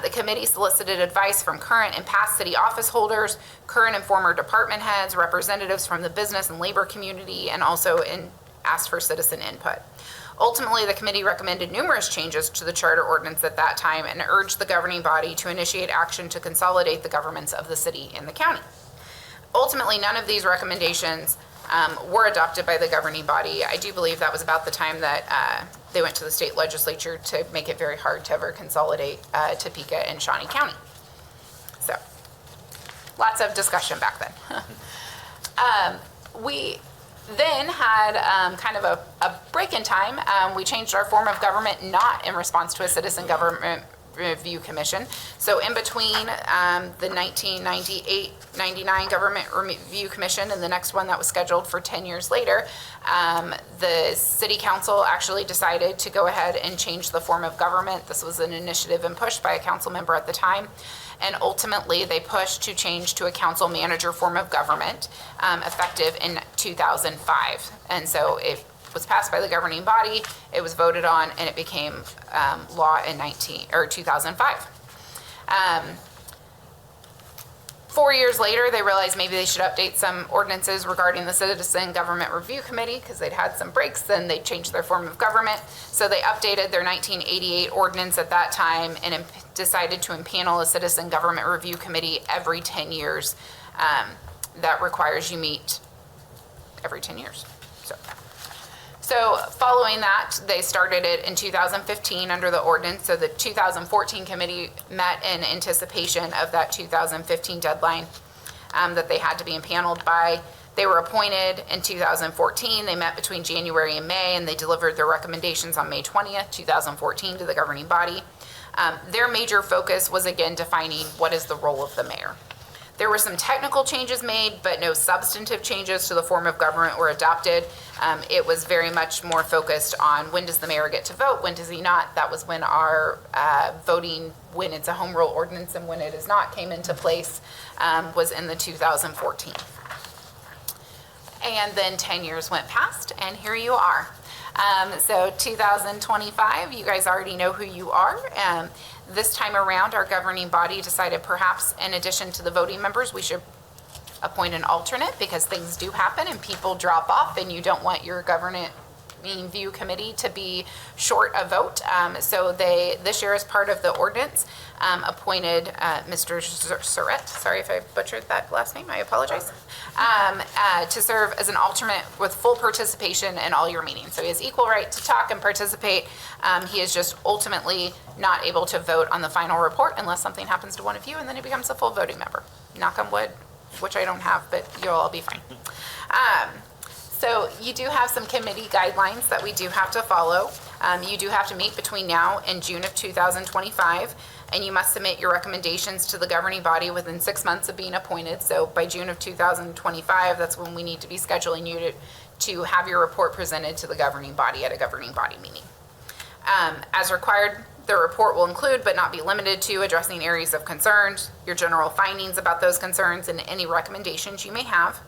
The committee solicited advice from current and past city office holders, current and former department heads, representatives from the business and labor community, and also asked for citizen input. Ultimately, the committee recommended numerous changes to the charter ordinance at that time and urged the governing body to initiate action to consolidate the governments of the city and the county. Ultimately, none of these recommendations were adopted by the governing body. I do believe that was about the time that they went to the state legislature to make it very hard to ever consolidate Topeka and Shawnee County. So, lots of discussion back then. We then had kind of a break in time. We changed our form of government not in response to a citizen government review commission. So in between the 1998-99 government review commission and the next one that was scheduled for 10 years later, the city council actually decided to go ahead and change the form of government. This was an initiative and pushed by a council member at the time. And ultimately, they pushed to change to a council manager form of government effective in 2005. And so it was passed by the governing body, it was voted on, and it became law in 2005. 4 years later, they realized maybe they should update some ordinances regarding the Citizen Government Review Committee because they'd had some breaks, then they changed their form of government. So they updated their 1988 ordinance at that time and decided to impanel a Citizen Government Review Committee every 10 years. That requires you meet every 10 years. So following that, they started it in 2015 under the ordinance. So the 2014 committee met in anticipation of that 2015 deadline that they had to be impaneled by. They were appointed in 2014. They met between January and May, and they delivered their recommendations on May 20th, 2014 to the governing body. Their major focus was, again, defining what is the role of the mayor. There were some technical changes made, but no substantive changes to the form of government were adopted. It was very much more focused on when does the mayor get to vote, when does he not. That was when our voting, when it's a home rule ordinance and when it is not, came into place, was in the 2014. And then 10 years went past, and here you are. So 2025, you guys already know who you are. This time around, our governing body decided perhaps in addition to the voting members, we should appoint an alternate because things do happen and people drop off and you don't want your governing view committee to be short a vote. So they, this year as part of the ordinance, appointed Mr. Surratt, sorry if I butchered that last name, I apologize, to serve as an alternate with full participation in all your meetings. So he has equal right to talk and participate. He is just ultimately not able to vote on the final report unless something happens to one of you, and then he becomes a full voting member. Knock on wood, which I don't have, but you'll all be fine. So you do have some committee guidelines that we do have to follow. You do have to meet between now and June of 2025, and you must submit your recommendations to the governing body within 6 months of being appointed. So by June of 2025, that's when we need to be scheduling you to have your report presented to the governing body at a governing body meeting. As required, the report will include but not be limited to addressing areas of concerns, your general findings about those concerns, and any recommendations you may have.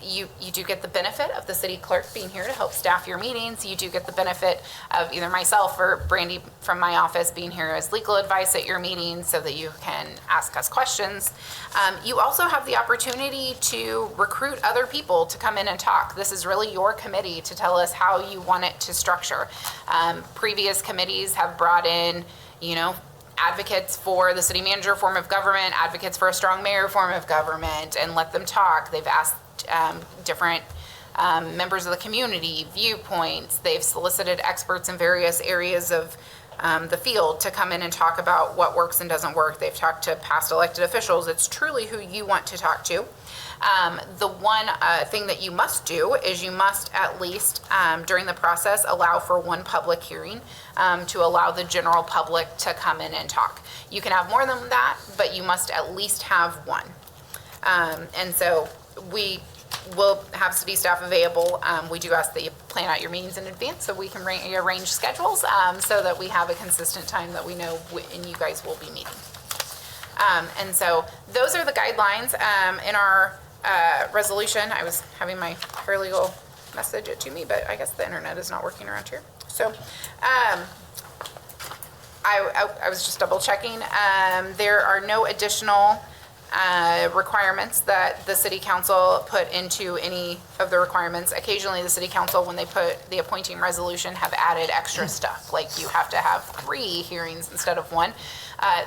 You do get the benefit of the city clerk being here to help staff your meetings. You do get the benefit of either myself or Brandy from my office being here as legal advice at your meetings so that you can ask us questions. You also have the opportunity to recruit other people to come in and talk. This is really your committee to tell us how you want it to structure. Previous committees have brought in, advocates for the city manager form of government, advocates for a strong mayor form of government, and let them talk. They've asked different members of the community viewpoints. They've solicited experts in various areas of the field to come in and talk about what works and doesn't work. They've talked to past elected officials. It's truly who you want to talk to. The one thing that you must do is you must at least, during the process, allow for one public hearing to allow the general public to come in and talk. You can have more than that, but you must at least have one. And so we will have city staff available. We do ask that you plan out your meetings in advance so we can arrange schedules so that we have a consistent time that we know when you guys will be meeting. And so those are the guidelines in our resolution. I was having my paralegal message it to me, but I guess the internet is not working around here. So I was just double checking. There are no additional requirements that the city council put into any of the requirements. Occasionally the city council, when they put the appointing resolution, have added extra stuff, like you have to have 3 hearings instead of 1.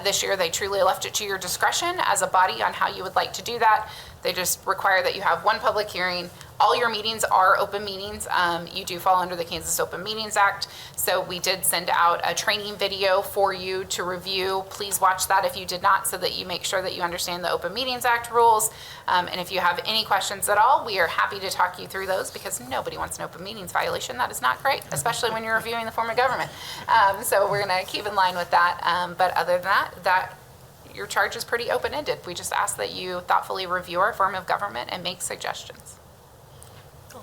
This year they truly left it to your discretion as a body on how you would like to do that. They just require that you have 1 public hearing. All your meetings are open meetings. You do fall under the Kansas Open Meetings Act. So we did send out a training video for you to review. Please watch that if you did not, so that you make sure that you understand the Open Meetings Act rules. And if you have any questions at all, we are happy to talk you through those, because nobody wants an open meetings violation. That is not great, especially when you're reviewing the form of government. So we're gonna keep in line with that. But other than that, your charge is pretty open-ended. We just ask that you thoughtfully review our form of government and make suggestions.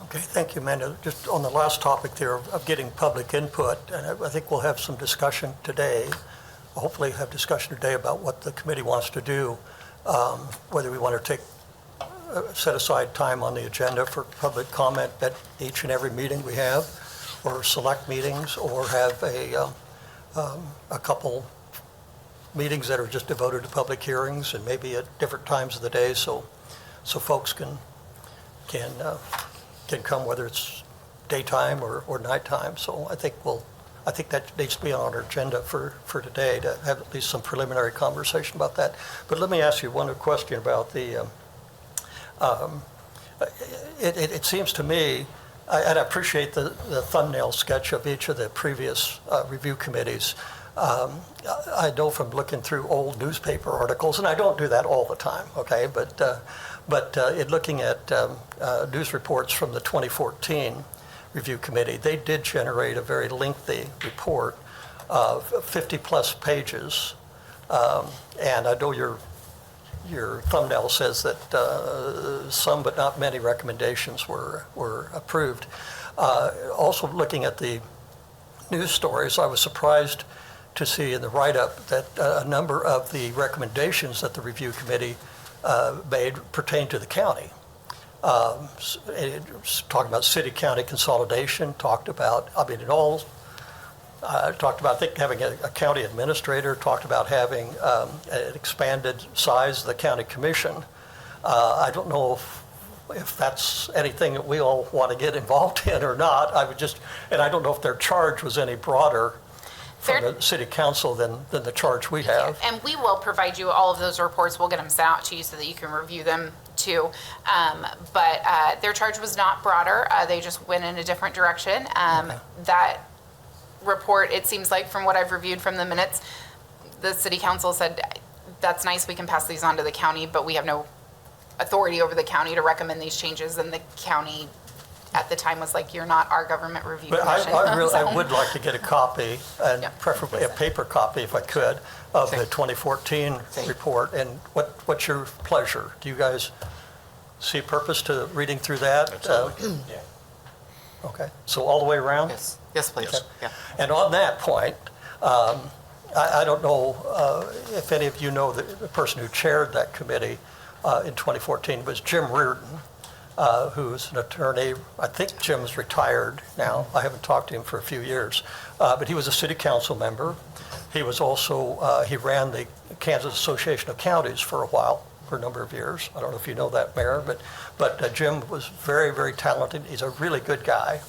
Okay, thank you, Amanda. Just on the last topic there of getting public input, and I think we'll have some discussion today, hopefully have discussion today about what the committee wants to do, whether we want to set aside time on the agenda for public comment at each and every meeting we have, or select meetings, or have a couple meetings that are just devoted to public hearings, and maybe at different times of the day, so folks can come, whether it's daytime or nighttime. So I think that needs to be on our agenda for today, to have at least some preliminary conversation about that. But let me ask you one question about the. It seems to me, and I appreciate the thumbnail sketch of each of the previous review committees. I know from looking through old newspaper articles, and I don't do that all the time, okay, but in looking at news reports from the 2014 review committee, they did generate a very lengthy report of 50-plus pages, and I know your thumbnail says that some but not many recommendations were approved. Also looking at the news stories, I was surprised to see in the write-up that a number of the recommendations that the review committee made pertain to the county. Talking about city-county consolidation, talked about, I think, having a county administrator, talked about having an expanded size of the county commission. I don't know if that's anything that we all want to get involved in or not. And I don't know if their charge was any broader from the city council than the charge we have. And we will provide you all of those reports. We'll get them sent out to you so that you can review them too. But their charge was not broader. They just went in a different direction. That report, it seems like from what I've reviewed from the minutes, the city council said, that's nice, we can pass these on to the county, but we have no authority over the county to recommend these changes. And the county at the time was like, you're not our government review commission. I would like to get a copy, and preferably a paper copy if I could, of the 2014 report. And what's your pleasure? Do you guys see purpose to reading through that? Absolutely. Okay, so all the way around? Yes, please. Okay. Yeah. And on that point, I don't know if any of you know the person who chaired that committee in 2014 was Jim Reardon. who's an attorney. I think Jim's retired now. I haven't talked to him for a few years. But he was a city council member. He was also, he ran the Kansas Association of Counties for a while, for a number of years. I don't know if you know that, Mayor, but Jim was very, very talented. He's a really good guy.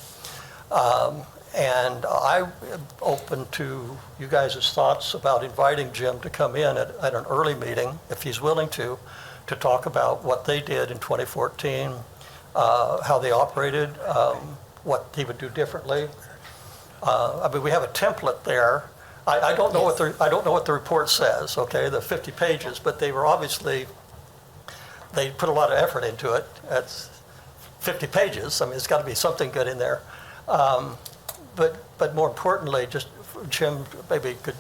And I'm open to you guys' thoughts about inviting Jim to come in at an early meeting, if he's willing to talk about what they did in 2014, how they operated, what he would do differently. I mean, we have a template there. I don't know what the report says, okay, the 50 pages, but they were obviously, they put a lot of effort into it. That's 50 pages. I mean, it's got to be something good in there. But more importantly, just Jim maybe could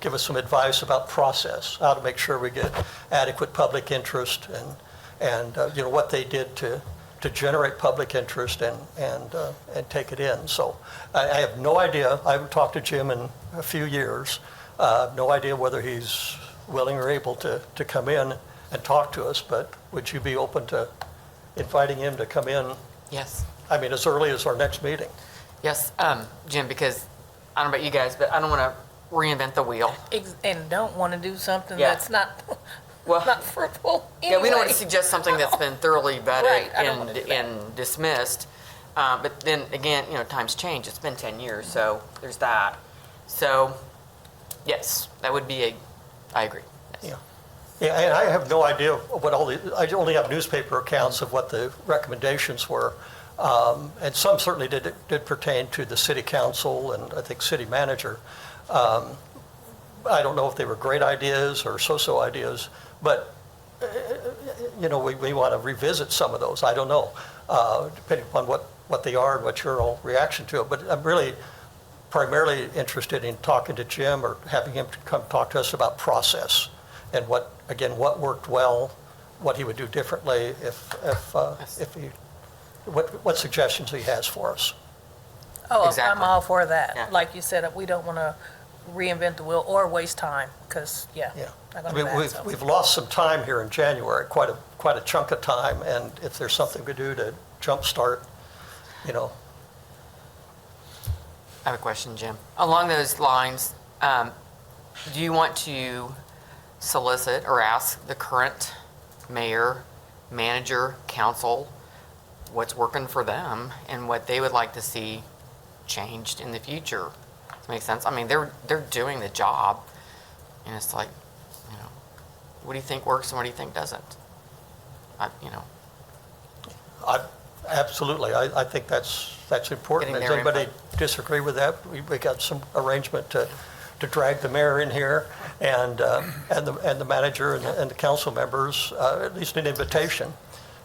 give us some advice about process, how to make sure we get adequate public interest and you know, what they did to generate public interest and take it in. So I have no idea. I haven't talked to Jim in a few years. No idea whether he's willing or able to come in and talk to us, but would you be open to inviting him to come in? Yes. I mean, as early as our next meeting. Yes, Jim, because I don't know about you guys, but I don't want to reinvent the wheel. And don't want to do something Yeah. that's not, Well, not fruitful anyway. yeah, we don't want to suggest something that's been thoroughly vetted Right, I don't wanna do that. and dismissed. But then again, you know, times change. It's been 10 years, so there's that. So, yes, that would be I agree. Yes. Yeah. Yeah, and I have no idea what I only have newspaper accounts of what the recommendations were. And some certainly did pertain to the city council and I think city manager. I don't know if they were great ideas or so-so ideas, but you know, we want to revisit some of those. I don't know, depending upon what they are and what your all reaction to it. But I'm really primarily interested in talking to Jim or having him to come talk to us about process and what worked well, what he would do differently if he, what suggestions he has for us. Oh, Exactly. I'm all for that. Yeah. Like you said, we don't want to reinvent the wheel or waste time, because, yeah. Yeah. not I gonna mean, do that, so. we've lost some time here in January, quite a chunk of time, and if there's something we do to jumpstart, you know. I have a question, Jim. Along those lines, do you want to solicit or ask the current mayor, manager, council, what's working for them and what they would like to see changed in the future? Does that make sense? I mean, they're doing the job, and it's like, you know, what do you think works and what do you think doesn't? You know. Absolutely, I think that's important. Getting Does their anybody input. disagree with that? We got some arrangement to drag the mayor in here and the manager and the council members, at least an invitation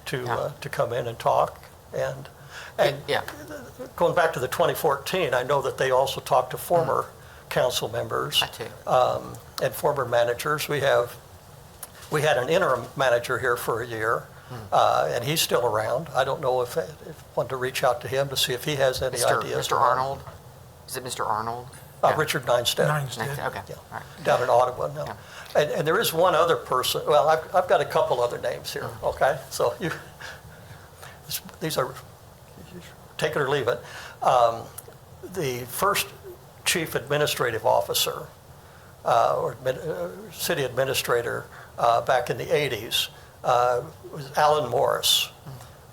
to come in and talk. And Yeah. going back to the 2014, I know that they also talked to former council members I too. and former managers. We had an interim manager here for a year, and he's still around. I don't know if want to reach out to him to see if he has any ideas. Mr. Arnold? Is it Mr. Arnold? Yeah. Richard Neinstedt. Okay, Yeah. all right. Down in Ottawa now. Yeah. And there is one other person, well, I've got a couple other names here, okay? So these are, take it or leave it. The first chief administrative officer city administrator back in the 80s was Alan Morris.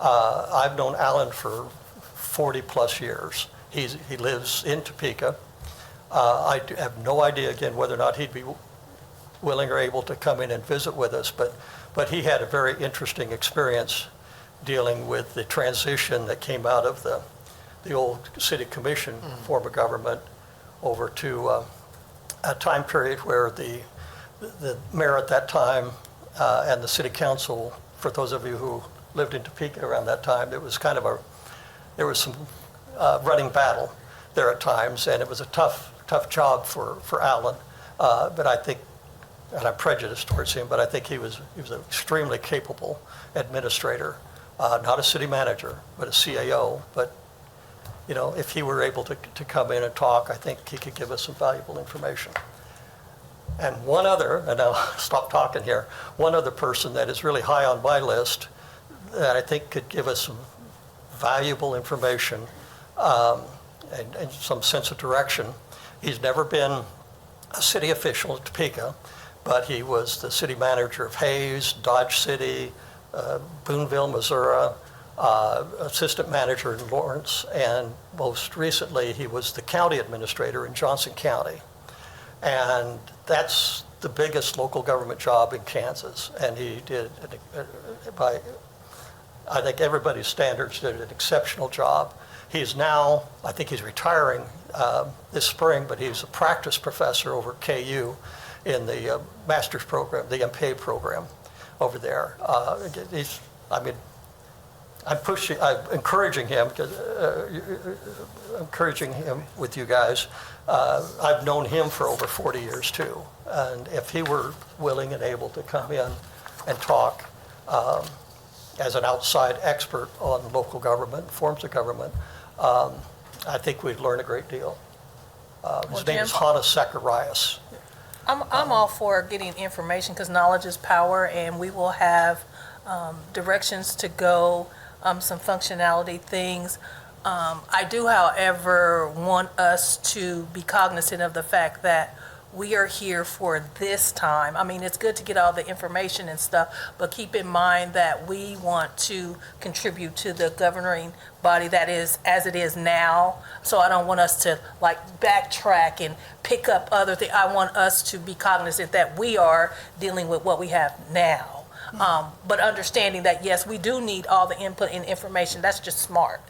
I've known Alan for 40 plus years. He lives in Topeka. I have no idea, again, whether or not he'd be willing or able to come in and visit with us, but he had a very interesting experience dealing with the transition that came out of the old city commission form of government over to a time period where the mayor at that time and the city council, for those of you who lived in Topeka around that time, there was some running battle there at times, and it was a tough job for Alan. But I think, and I'm prejudiced towards him, but I think he was an extremely capable administrator, not a city manager, but a CAO. But you know, if he were able to come in and talk, I think he could give us some valuable information. And one other, and I'll stop talking here, one other person that is really high on my list that I think could give us some valuable information and some sense of direction. He's never been a city official at Topeka, but he was the city manager of Hayes, Dodge City, Boonville, Missouri, assistant manager in Lawrence, and most recently he was the county administrator in Johnson County. And that's the biggest local government job in Kansas. And he did, by I think everybody's standards, did an exceptional job. He's now, I think he's retiring this spring, but he's a practice professor over at KU in the master's program, the MPA program over there. I'm encouraging him, with you guys. I've known him for over 40 years too. And if he were willing and able to come in and talk as an outside expert on local government, forms of government, I think we'd learn a great deal. His name Jim? is Hannes Zacharias. I'm all for getting information because knowledge is power, and we will have directions to go, some functionality things. I do, however, want us to be cognizant of the fact that we are here for this time. I mean, it's good to get all the information and stuff, but keep in mind that we want to contribute to the governing body that is as it is now. So I don't want us to like backtrack and pick up other things. I want us to be cognizant that we are dealing with what we have now. But understanding that, yes, we do need all the input and information. That's just smart,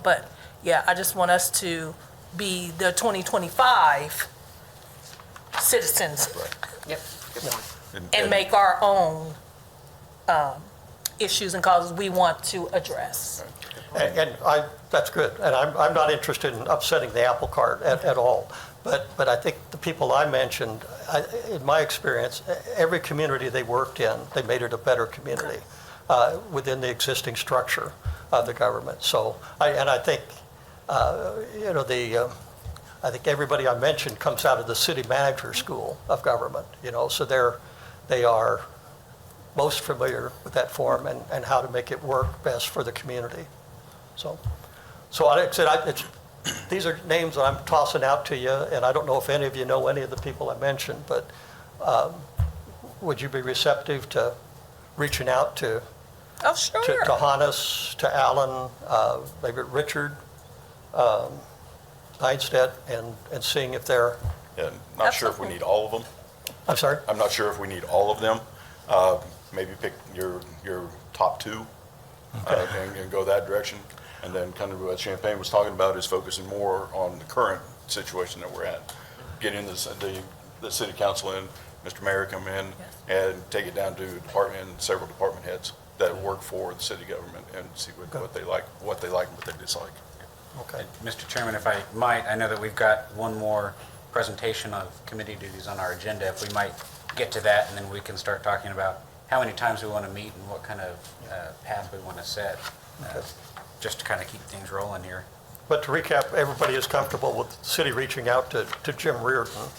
but yeah, I just want us to be the 2025 citizens Yep, good point. and make our own issues and causes we want to address. And that's good. And I'm not interested in upsetting the apple cart at all. But I think the people I mentioned, in my experience, every community they worked in, they made it a better community within the existing structure of the government. So, I think, I think everybody I mentioned comes out of the city manager school of government, so they are most familiar with that form and how to make it work best for the community. So like I said, these are names that I'm tossing out to you, and I don't know if any of you know any of the people I mentioned, but would you be receptive to reaching out to Oh, sure. to Hannes, to Alan, maybe Richard, Einstedt, and seeing if they're, Yeah, not sure if we need all of them. I'm sorry? I'm not sure if we need all of them. Maybe pick your top two and go that direction. And then kind of what Champagne was talking about is focusing more on the current situation that we're at. Getting the city council in, Mr. Mayor come in, and take it down to several department heads that work for the city government and see what they like, and what they dislike. Okay. Mr. Chairman, if I might, I know that we've got one more presentation of committee duties on our agenda. If we might get to that, and then we can start talking about how many times we want to meet and what kind of path we want to set, just to kind of keep things rolling here. But to recap, everybody is comfortable with the city reaching out to Jim Reardon,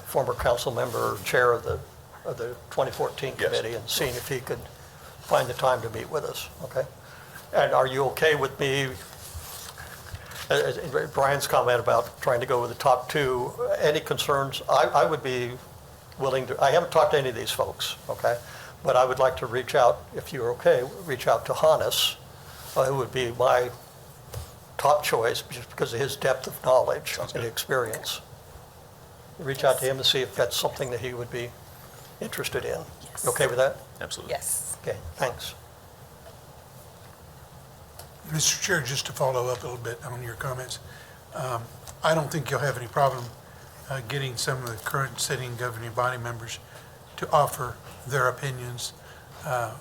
former council member, chair of the 2014 Yes. committee, and seeing if he could find the time to meet with us, okay? And are you okay with me, Brian's comment about trying to go with the top two, any concerns? I would be willing to, I haven't talked to any of these folks, okay? But I would like to reach out, if you're okay, reach out to Hannes, who would be my top choice just because of his depth of knowledge Sounds and good. experience. Reach out to him and see if that's something that he would be interested in. Yes. You okay with that? Absolutely. Yes. Okay, thanks. Mr. Chair, just to follow up a little bit on your comments, I don't think you'll have any problem getting some of the current sitting governing body members to offer their opinions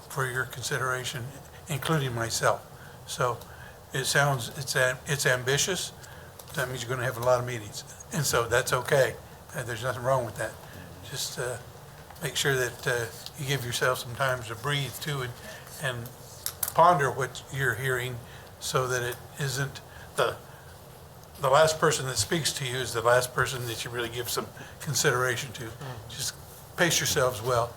for your consideration, including myself. So it sounds, it's ambitious. That means you're going to have a lot of meetings. And so that's okay. There's nothing wrong with that. Just make sure that you give yourself some time to breathe too and ponder what you're hearing so that it isn't the last person that speaks to you is the last person that you really give some consideration to. Just pace yourselves well.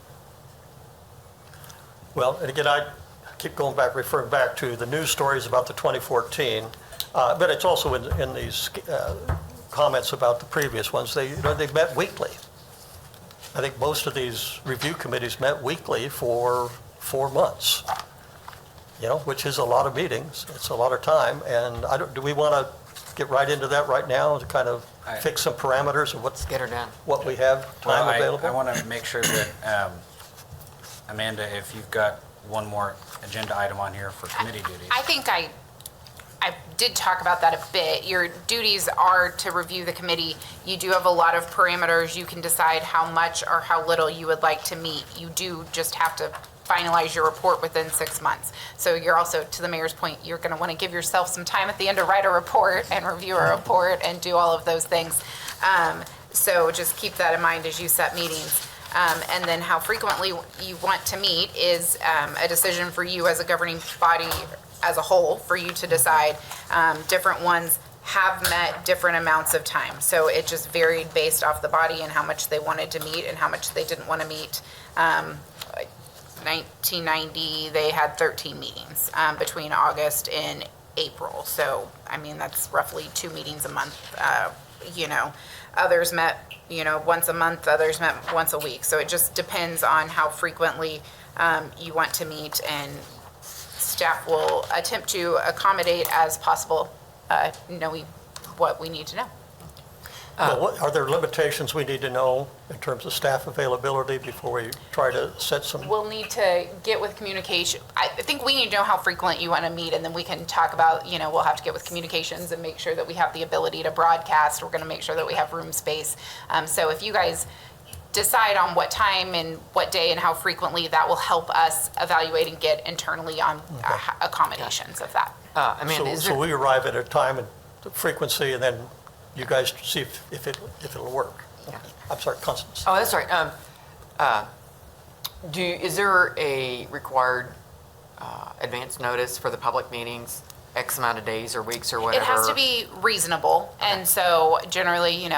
Well, and again, keep going back, referring back to the news stories about the 2014, but it's also in these comments about the previous ones. They met weekly. I think most of these review committees met weekly for 4 months, which is a lot of meetings. It's a lot of time. And do we want to get right into that right now to kind of fix some parameters of Get her done. what we have time available? I want to make sure that, Amanda, if you've got one more agenda item on here for committee duties. I think I did talk about that a bit. Your duties are to review the committee. You do have a lot of parameters. You can decide how much or how little you would like to meet. You do just have to finalize your report within 6 months. So you're also, to the mayor's point, you're going to want to give yourself some time at the end to write a report and review a report and do all of those things. So just keep that in mind as you set meetings. And then how frequently you want to meet is a decision for you as a governing body as a whole, for you to decide. Different ones have met different amounts of time. So it just varied based off the body and how much they wanted to meet and how much they didn't want to meet. 1990, they had 13 meetings between August and April. So, I mean, that's roughly 2 meetings a month. Others met, once a month, others met once a week. So it just depends on how frequently you want to meet, and staff will attempt to accommodate as possible, knowing what we need to know. Well, are there limitations we need to know in terms of staff availability before we try to set some? We'll need to get with communication. I think we need to know how frequent you want to meet, and then we can talk about, we'll have to get with communications and make sure that we have the ability to broadcast. We're going to make sure that we have room space. So if you guys decide on what time and what day and how frequently, that will help us evaluate and get internally on accommodations of that. So we arrive at a time and frequency, and then you guys see if it'll work. Yeah. I'm sorry, Constance. Oh, that's right. Is there a required advance notice for the public meetings, X amount of days or weeks or whatever? It has to be reasonable. And so generally,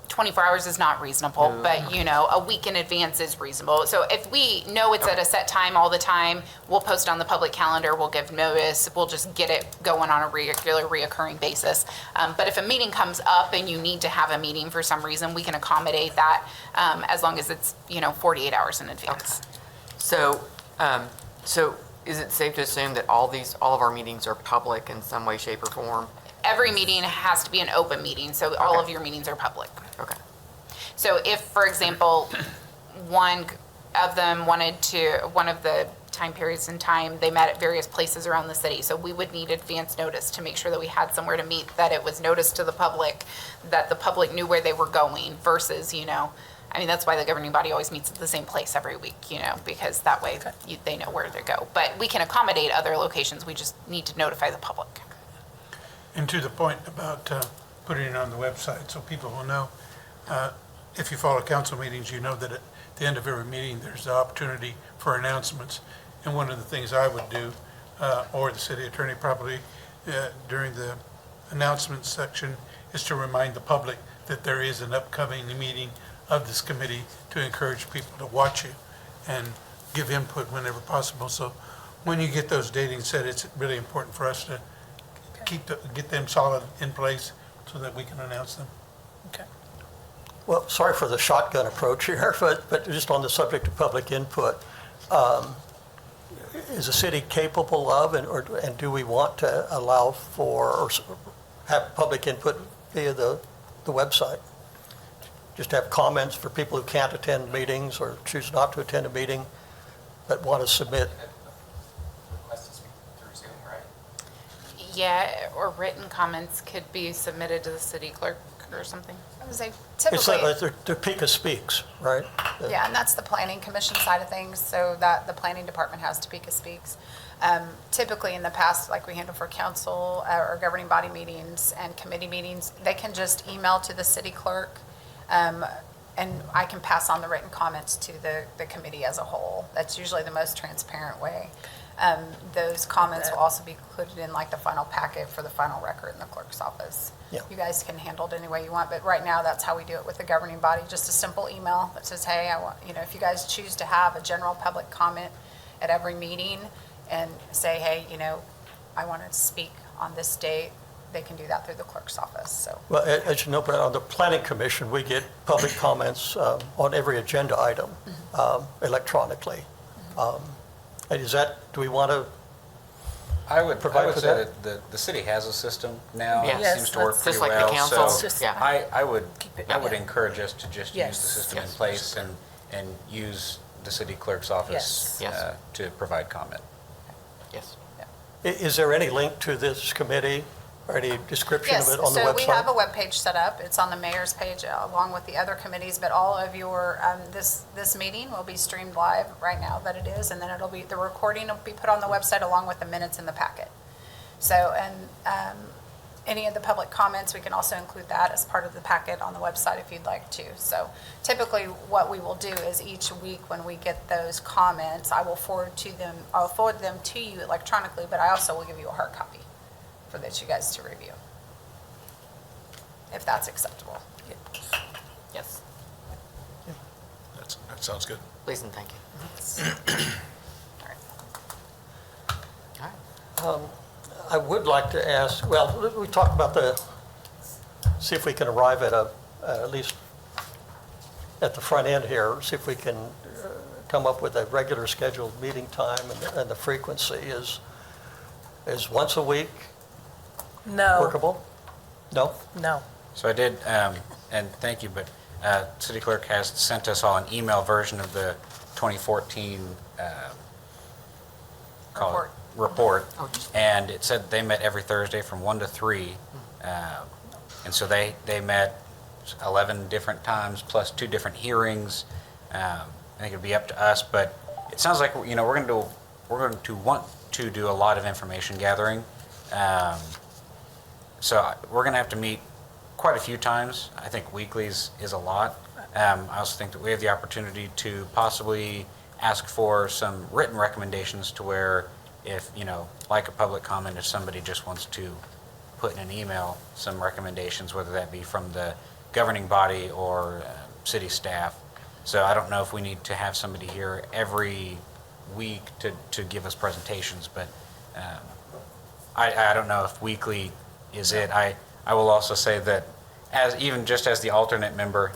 24 hours is not reasonable, but a week in advance is reasonable. So if we know it's at a set time all the time, we'll post on the public calendar, we'll give notice, we'll just get it going on a reoccurring basis. But if a meeting comes up and you need to have a meeting for some reason, we can accommodate that as long as it's 48 hours in advance. So is it safe to assume that all of our meetings are public in some way, shape, or form? Every meeting has to be an open meeting, so all of your meetings are public. Okay. So if, for example, one of the time periods in time, they met at various places around the city, so we would need advance notice to make sure that we had somewhere to meet, that it was noticed to the public, that the public knew where they were going versus, that's why the governing body always meets at the same place every week, because that way they know where to go. But we can accommodate other locations, we just need to notify the public. And to the point about putting it on the website so people will know, if you follow council meetings, you know that at the end of every meeting, there's the opportunity for announcements. And one of the things I would do, or the city attorney probably, during the announcements section, is to remind the public that there is an upcoming meeting of this committee to encourage people to watch it and give input whenever possible. So when you get those datings set, it's really important for us to get them solid in place so that we can announce them. Okay. Well, sorry for the shotgun approach here, but just on the subject of public input, is the city capable of, and do we want to allow for or have public input via the website? Just have comments for people who can't attend meetings or choose not to attend a meeting but want to submit. Request to speak through Zoom, right? Yeah, or written comments could be submitted to the city clerk or something. I would say It's typically, like Topeka Speaks, right? yeah, and that's the planning commission side of things, so that the planning department has Topeka Speaks. Typically in the past, like we handle for council or governing body meetings and committee meetings, they can just email to the city clerk, and I can pass on the written comments to the committee as a whole. That's usually the most transparent way. Those comments will also be included in like the final packet for the final record in the clerk's office. Yeah. You guys can handle it any way you want, but right now, that's how we do it with the governing body, just a simple email that says, hey, I want, if you guys choose to have a general public comment at every meeting, and say, hey, I want to speak on this date, they can do that through the clerk's office, so. Well, as you know, Brett, on the planning commission, we get public comments on every agenda item electronically. And do we want to, I would Provide for say that? that the city has a system now. Yes. It seems to work Yes, pretty just like the well. council. So Just- Yeah. I would Keep it- encourage us to just use Yes. the system in Yes. place and use the city clerk's office Yes. Yes. to provide comment. Yes. is there any link to this committee or any description of Yes, it on the website? so we have a webpage set up. It's on the mayor's page along with the other committees, but all of your, this meeting will be streamed live right now that it is, and then the recording will be put on the website along with the minutes in the packet. So, and any of the public comments, we can also include that as part of the packet on the website if you'd like to. So typically what we will do is each week when we get those comments, I'll forward them to you electronically, but I also will give you a hard copy for that you guys to review, if that's acceptable. Yes. That sounds good. Please and thank you. All right. All right. I would like to ask, well, we talked about see if we can arrive at at least at the front end here, see if we can come up with a regular scheduled meeting time and the frequency. Is once a week No, workable? No? no. So I did, and thank you, but city clerk has sent us all an email version of the 2014 call it report, Oh, just- and it said they met every Thursday from 1 to 3, and so they met 11 different times plus 2 different hearings. I think it'd be up to us, but it sounds like we're going to want to do a lot of information gathering. So we're going to have to meet quite a few times. I think weeklies is a lot. I also think that we have the opportunity to possibly ask for some written recommendations to where if, like a public comment, if somebody just wants to put in an email some recommendations, whether that be from the governing body or city staff. So I don't know if we need to have somebody here every week to give us presentations, but I don't know if weekly is it. I will also say that even just as the alternate member,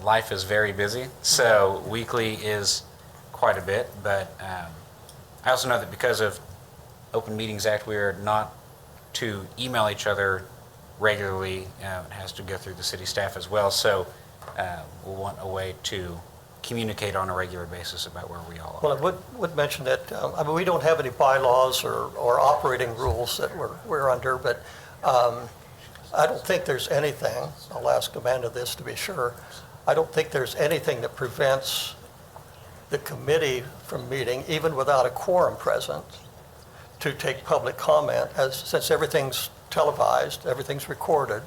life is very busy, so weekly is quite a bit, but I also know that because of Open Meetings Act, we are not to email each other regularly. It has to go through the city staff as well, so we'll want a way to communicate on a regular basis about where we all are. Well, I would mention that, we don't have any bylaws or operating rules that we're under, but I don't think there's anything, I'll ask Amanda this to be sure, I don't think there's anything that prevents the committee from meeting, even without a quorum present, to take public comment, since everything's televised, everything's recorded.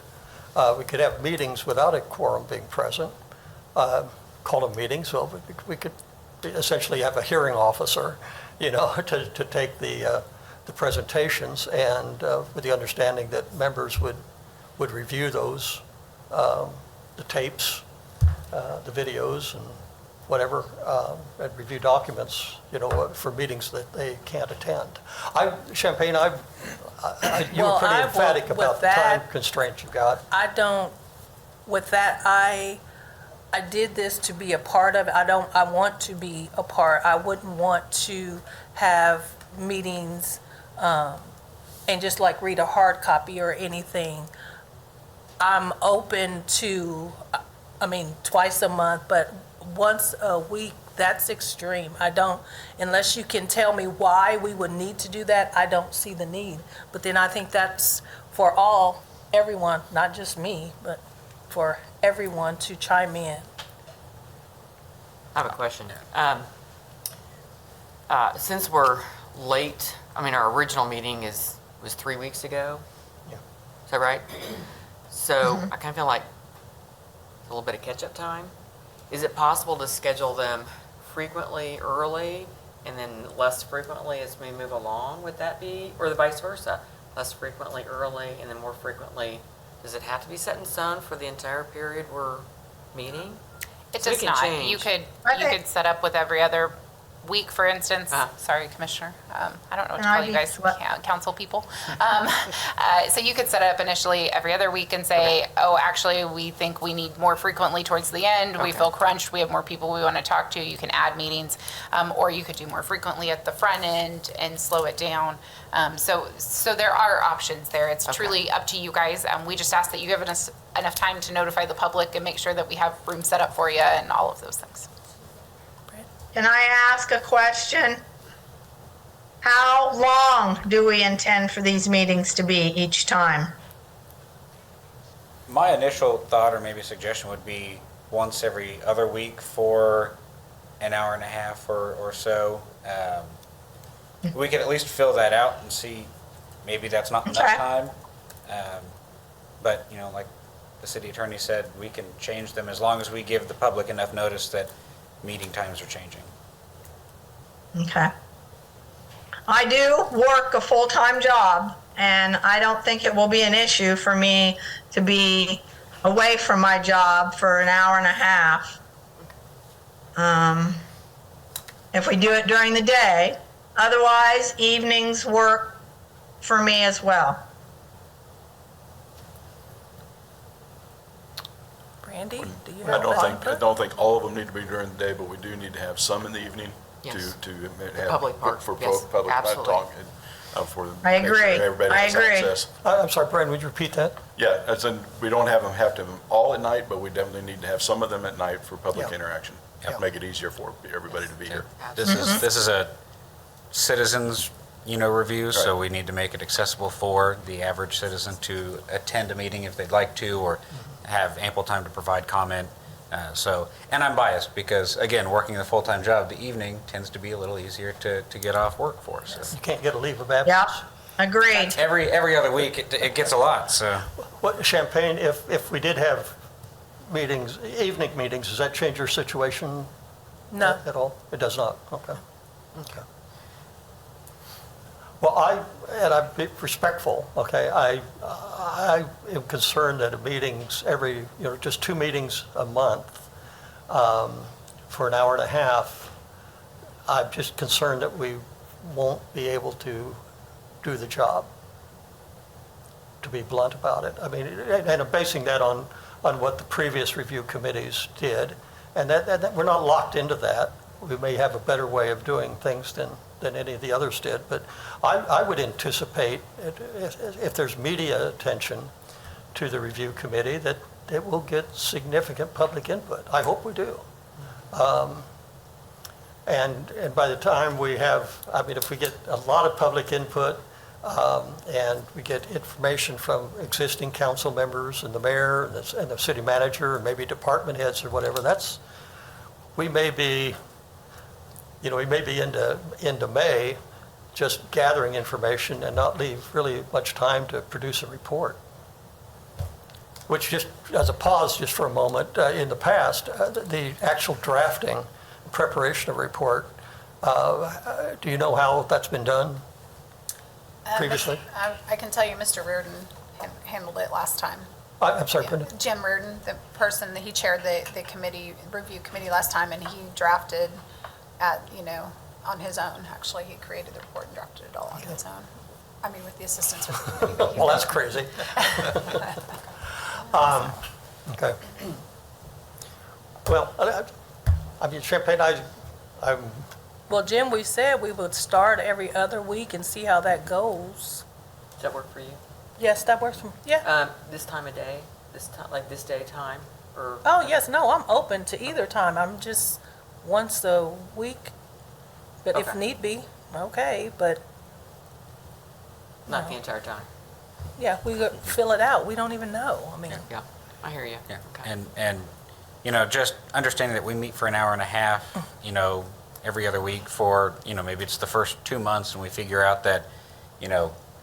We could have meetings without a quorum being present, call them meetings, so we could essentially have a hearing officer, to take the presentations, and with the understanding that members would review those, the tapes, the videos, and whatever, and review documents, for meetings that they can't attend. Champagne, you were Well, pretty I will- emphatic with about the time that- constraints you got. With that, I did this to be a part of it. I want to be a part. I wouldn't want to have meetings and just like read a hard copy or anything. I'm open to, twice a month, but once a week, that's extreme. Unless you can tell me why we would need to do that, I don't see the need. But then I think that's for everyone, not just me, but for everyone to chime in. I have a question. Since we're late, our original meeting was 3 weeks ago? Yeah. Is that right? So I kind of feel like a little bit of catch-up time. Is it possible to schedule them frequently early and then less frequently as we move along? Would that be, or the vice versa? Less frequently early and then more frequently? Does it have to be set in stone for the entire period we're meeting? It So it does can not. change. You could set up with every other week, for instance, sorry, Commissioner, I don't know what to call you guys, council people. So you could set up initially every other week and say, oh, actually, we think we need more frequently towards the end. We feel crunched. We have more people we want to talk to. You can add meetings. Or you could do more frequently at the front end and slow it down. So there are options there. It's truly up to you guys. We just ask that you give us enough time to notify the public and make sure that we have room set up for you and all of those things. Can I ask a question? How long do we intend for these meetings to be each time? My initial thought or maybe suggestion would be once every other week for an hour and a half or so. We could at least fill that out and see, maybe that's not enough Okay. time. But, you know, like the city attorney said, we can change them as long as we give the public enough notice that meeting times are changing. Okay. I do work a full-time job, and I don't think it will be an issue for me to be away from my job for an hour and a half. If we do it during the day. Otherwise, evenings work for me as well. Brandy, do you I have I don't think all of them need to be during the day, but we do need to have some in the evening Yes. to have. Public part, For yes, public absolutely. talk and, for them. I make sure agree. everybody I has agree. access. I'm sorry, Brian, would you repeat that? Yeah, as in, we don't have to have them all at night, but we definitely need to have some of them at night for public Yeah. interaction. Yeah. Make it easier for everybody to be here. This is a citizens, review, so Right. we need to make it accessible for the average citizen to attend a meeting if they'd like to, or have ample time to provide comment. And I'm biased because, again, working a full-time job, the evening tends to be a little easier to get off work for. So You can't get a leave of Yep, absence. agreed. every other week, it gets a lot, so. What, Champagne, if we did have meetings, evening meetings, does that change your situation No. at all? It does not, okay. Okay. Well, I'm being respectful, okay? I am concerned that a meetings every, just 2 meetings a month for an hour and a half, I'm just concerned that we won't be able to do the job, to be blunt about it. I mean, and I'm basing that on what the previous review committees did, and that we're not locked into that. We may have a better way of doing things than any of the others did, but I would anticipate, if there's media attention to the review committee, that it will get significant public input. I hope we do. And by the time we have, I mean, if we get a lot of public input, and we get information from existing council members and the mayor and the city manager and maybe department heads or whatever, we may be into May just gathering information and not leave really much time to produce a report. Which, just as a pause just for a moment, in the past, the actual drafting, preparation of a report, do you know how that's been done previously? I can tell you Mr. Reardon handled it last time. I'm sorry, Yeah. Brenda? Jim Reardon, the person that he chaired the committee, review committee last time, and he drafted on his own. Actually, he created the report and drafted it all on his own. I mean, with the assistance of the committee. but he Well, that's crazy. Okay. Well, I mean, Champagne, I'm, Well, Jim, we said we would start every other week and see how that goes. Does that work for you? Yes, that works for, yeah. This time of day, this time, like this day time, or? Oh, yes, no, I'm open to either time. I'm just once a week, but if Okay. need be, okay, but Not the entire time? yeah, we could fill it out. We don't even know. I mean, Yeah, I hear you. Yeah, Okay. and just understanding that we meet for an hour and a half, every other week for, maybe it's the first 2 months and we figure out that,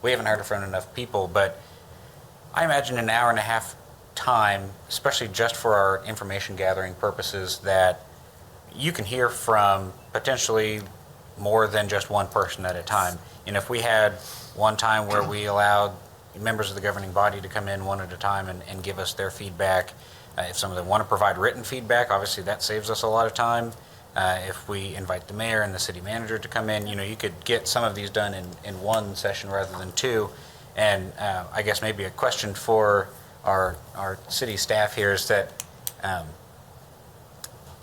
we haven't heard from enough people, but I imagine an hour and a half time, especially just for our information gathering purposes, that you can hear from potentially more than just one person at a time. And if we had one time where we allowed members of the governing body to come in one at a time and give us their feedback, if some of them want to provide written feedback, obviously that saves us a lot of time. If we invite the mayor and the city manager to come in, you could get some of these done in one session rather than two. And I guess maybe a question for our city staff here is that,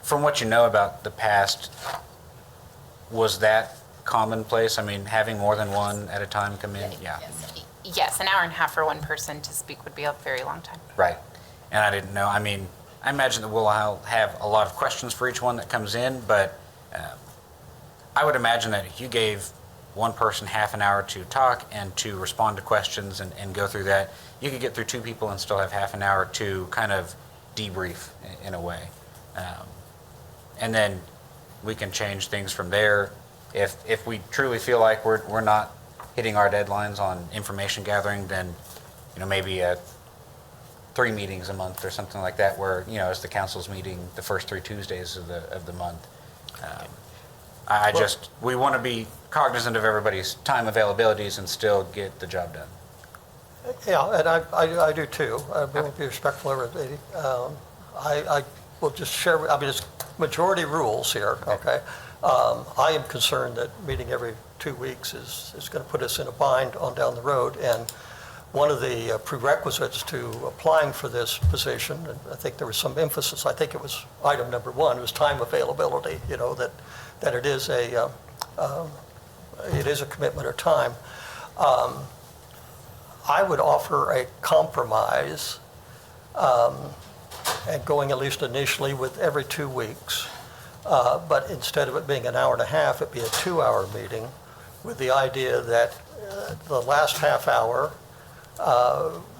from what you know about the past, was that commonplace? I mean, having more than one at a time come in? Yeah. Yes, an hour and a half for one person to speak would be a very long time. Right. And I didn't know, I mean, I imagine that we'll have a lot of questions for each one that comes in, but I would imagine that if you gave one person half an hour to talk and to respond to questions and go through that, you could get through two people and still have half an hour to kind of debrief in a way. And then we can change things from there. If we truly feel like we're not hitting our deadlines on information gathering, then maybe 3 meetings a month or something like that, where as the council's meeting the first 3 Tuesdays of the month. We want to be cognizant of everybody's time availabilities and still get the job done. Yeah, and I do too. I will be respectful of everybody. I will just share, I mean, it's majority rules here, okay? I am concerned that meeting every 2 weeks is going to put us in a bind on down the road. And one of the prerequisites to applying for this position, and I think there was some emphasis, I think it was item number 1, was time availability, that it is a commitment of time. I would offer a compromise and going at least initially with every 2 weeks. But instead of it being an hour and a half, it'd be a 2-hour meeting with the idea that the last half hour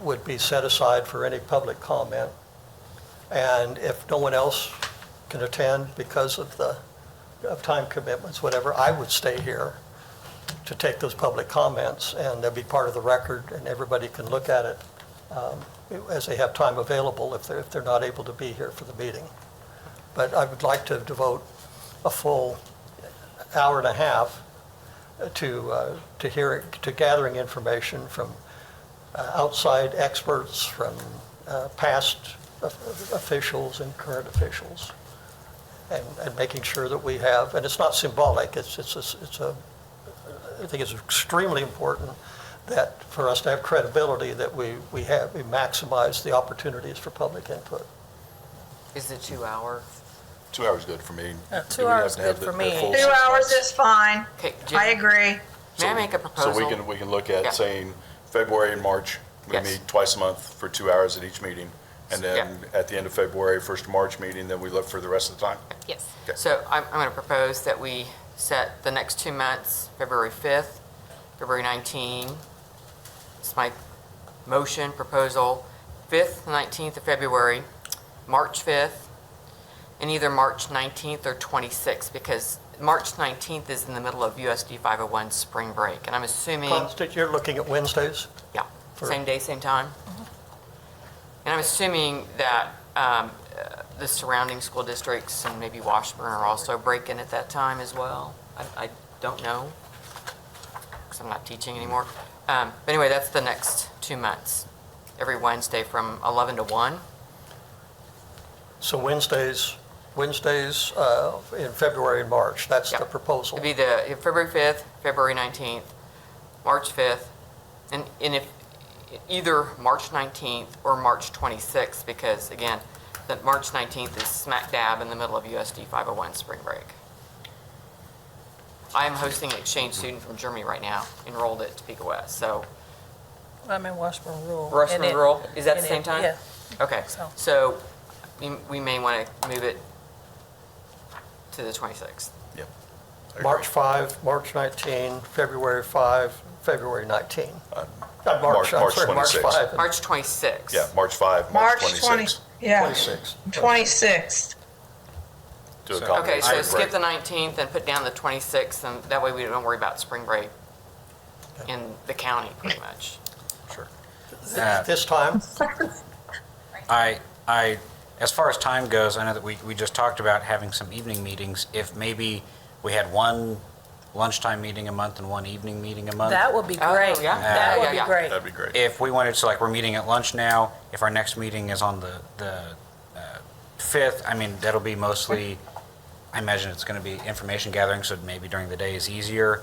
would be set aside for any public comment. And if no one else can attend because of time commitments, whatever, I would stay here to take those public comments, and they'll be part of the record, and everybody can look at it as they have time available if they're not able to be here for the meeting. But I would like to devote a full hour and a half to gathering information from outside experts, from past officials and current officials, and making sure that we have, and it's not symbolic, I think it's extremely important that for us to have credibility that we maximize the opportunities for public input. Is it 2 hour? 2 hours good for me. 2 hours good for me. 2 hours is fine. Okay, Jim, I agree. may I make a proposal? So we can look at Yeah. saying February and March, we Yes. meet twice a month for 2 hours at each meeting. And then at the end of February, 1st of March meeting, then we look for the rest of the time. Yes. So I'm going to propose that we set the next 2 months, February 5th, February 19. It's my motion, proposal, 5th, 19th of February, March 5th, and either March 19th or 26th, because March 19th is in the middle of USD 501 spring break. And I'm assuming, Constance, you're looking at Wednesdays? yeah, same day, same time. And I'm assuming that the surrounding school districts and maybe Washburn are also breaking at that time as well. I don't know, because I'm not teaching anymore. But anyway, that's the next 2 months, every Wednesday from 11 to 1. So Wednesdays in February and March, that's the Yep. proposal. It'd be the February 5th, February 19th, March 5th, and if either March 19th or March 26th, because again, the March 19th is smack dab in the middle of USD 501 spring break. I am hosting an exchange student from Germany right now, enrolled at Topeka West, so. I'm in Washburn Rural. Washburn And it- Rural, is that the and same it- time? Yeah. Okay, So- so we may want to move it to the 26th. Yep. I agree. March 5, March 19, February 5, February 19. Not March I'm sorry, March 26. 5 and March 26th. Yeah, March 5, March March 20, 26. yeah, 26. 26th. To So- accommodate Okay, so spring skip break. the 19th and put down the 26th, and that way we don't worry about spring break in the county, pretty much. Sure. At this time, As far as time goes, I know that we just talked about having some evening meetings. If maybe we had one lunchtime meeting a month and one evening meeting a month. That would be Oh, great. yeah. That would Yeah, be yeah. great. That'd be great. If we wanted to, like, we're meeting at lunch now, if our next meeting is on the 5th, I mean, that'll be mostly I imagine it's going to be information gathering, so maybe during the day is easier.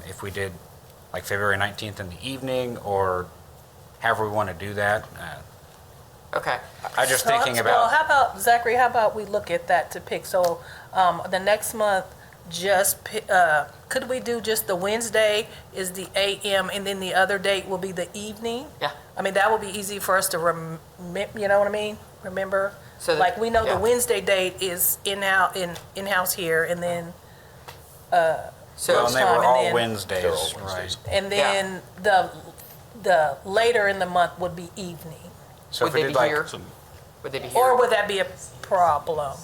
If we did like February 19th in the evening, or however we want to do that. Okay. I'm just thinking Well, about, how about, Zachary, how about we look at that to pick, so, the next month, could we do just the Wednesday is the AM, and then the other date will be the evening? Yeah. I mean, that would be easy for us to you know what I mean? Remember? So that- Like, we know yeah. the Wednesday date is in-house here, and then, So, well, and they time, were and all then- Wednesdays, They're all right? Wednesdays. and then the later in the month would be evening. So would if we they did be like, here? Would they be here? Or would that be a problem?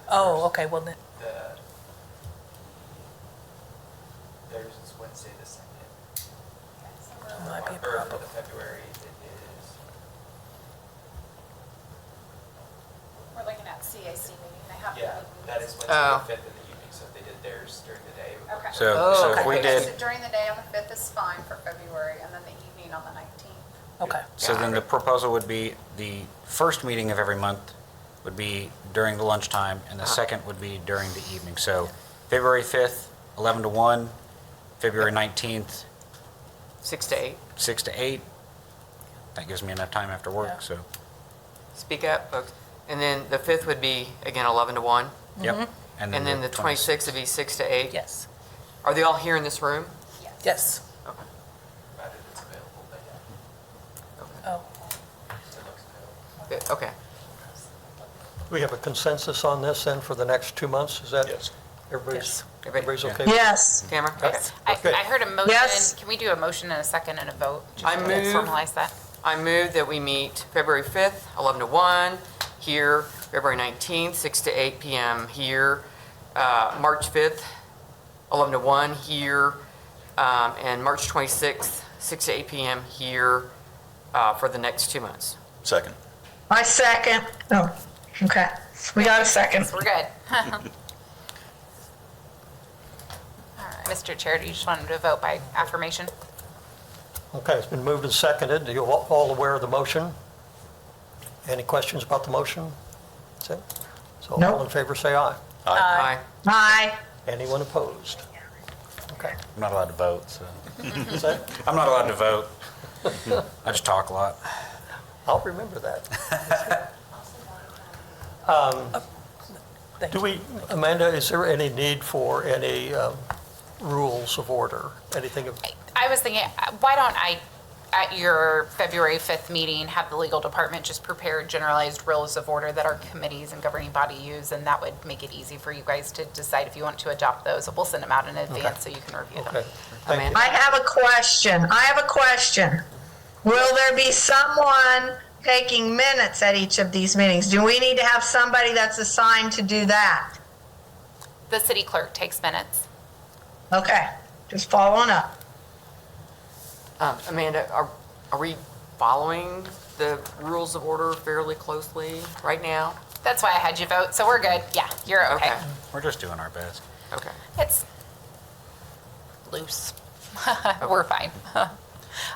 Oh, okay, well then, Theirs is Wednesday the 2nd. might be a Or for problem. the February, it is. We're looking at CAC meeting, they have. Yeah, that is Wednesday Oh. the 5th in the evening, so if they did theirs during the day. it would Okay. be- so if we Okay, did, so during the day on the 5th is fine for February, and then the evening on the 19th. okay. so then the proposal would be the first meeting of every month would be during the lunchtime, and the second would be during the evening. So February 5th, 11 to 1, February 19th, 6 to 8. 6 to 8. That gives me enough time after Yeah. work, so, Speak up, folks. And then the 5th would be, again, 11 to 1. yep. And then the 26th would be 6 to 8. Yes, Are they all here in this room? yes. Okay. Provided it's available, but yeah, Oh, it looks available. Good, okay. We have a consensus on this then for the next 2 months? Is that? Yes. Everybody's, Everybody- everybody's okay? with Yes. Tamara? Okay. yes. Okay. I heard a motion. Yes. Can we do a motion and a second and a vote? Just I to move- Formalize that. I move that we meet February 5th, 11 to 1, here, February 19th, 6 to 8 PM here, March 5th, 11 to 1 here, and March 26th, 6 to 8 PM here for the next 2 months. Second. I second. Oh, okay. We got a second. We're good. All right, Mr. Chair, do you just want him to vote by affirmation? Okay, it's been moved and seconded. Are you all aware of the motion? Any questions about the motion? That's it? So all Nope. in favor, say aye. Aye. Aye. Anyone opposed? Okay. I'm not allowed to vote, so. Is that- I'm not allowed to vote. I just talk a lot. I'll remember that. Thank Do you. we, Amanda, is there any need for any rules of order? Anything of, I was thinking, why don't I, at your February 5th meeting, have the legal department just prepare generalized rules of order that our committees and governing body use, and that would make it easy for you guys to decide if you want to adopt those. We'll send them out in advance so you can review them. okay. Thank you. Amanda? I have a question. Will there be someone taking minutes at each of these meetings? Do we need to have somebody that's assigned to do that? The city clerk takes minutes. Okay, just following up. Amanda, are we following the rules of order fairly closely right now? That's why I had you vote, so we're good. Yeah, you're okay. Okay. We're just doing our best. Okay. It's loose. We're fine.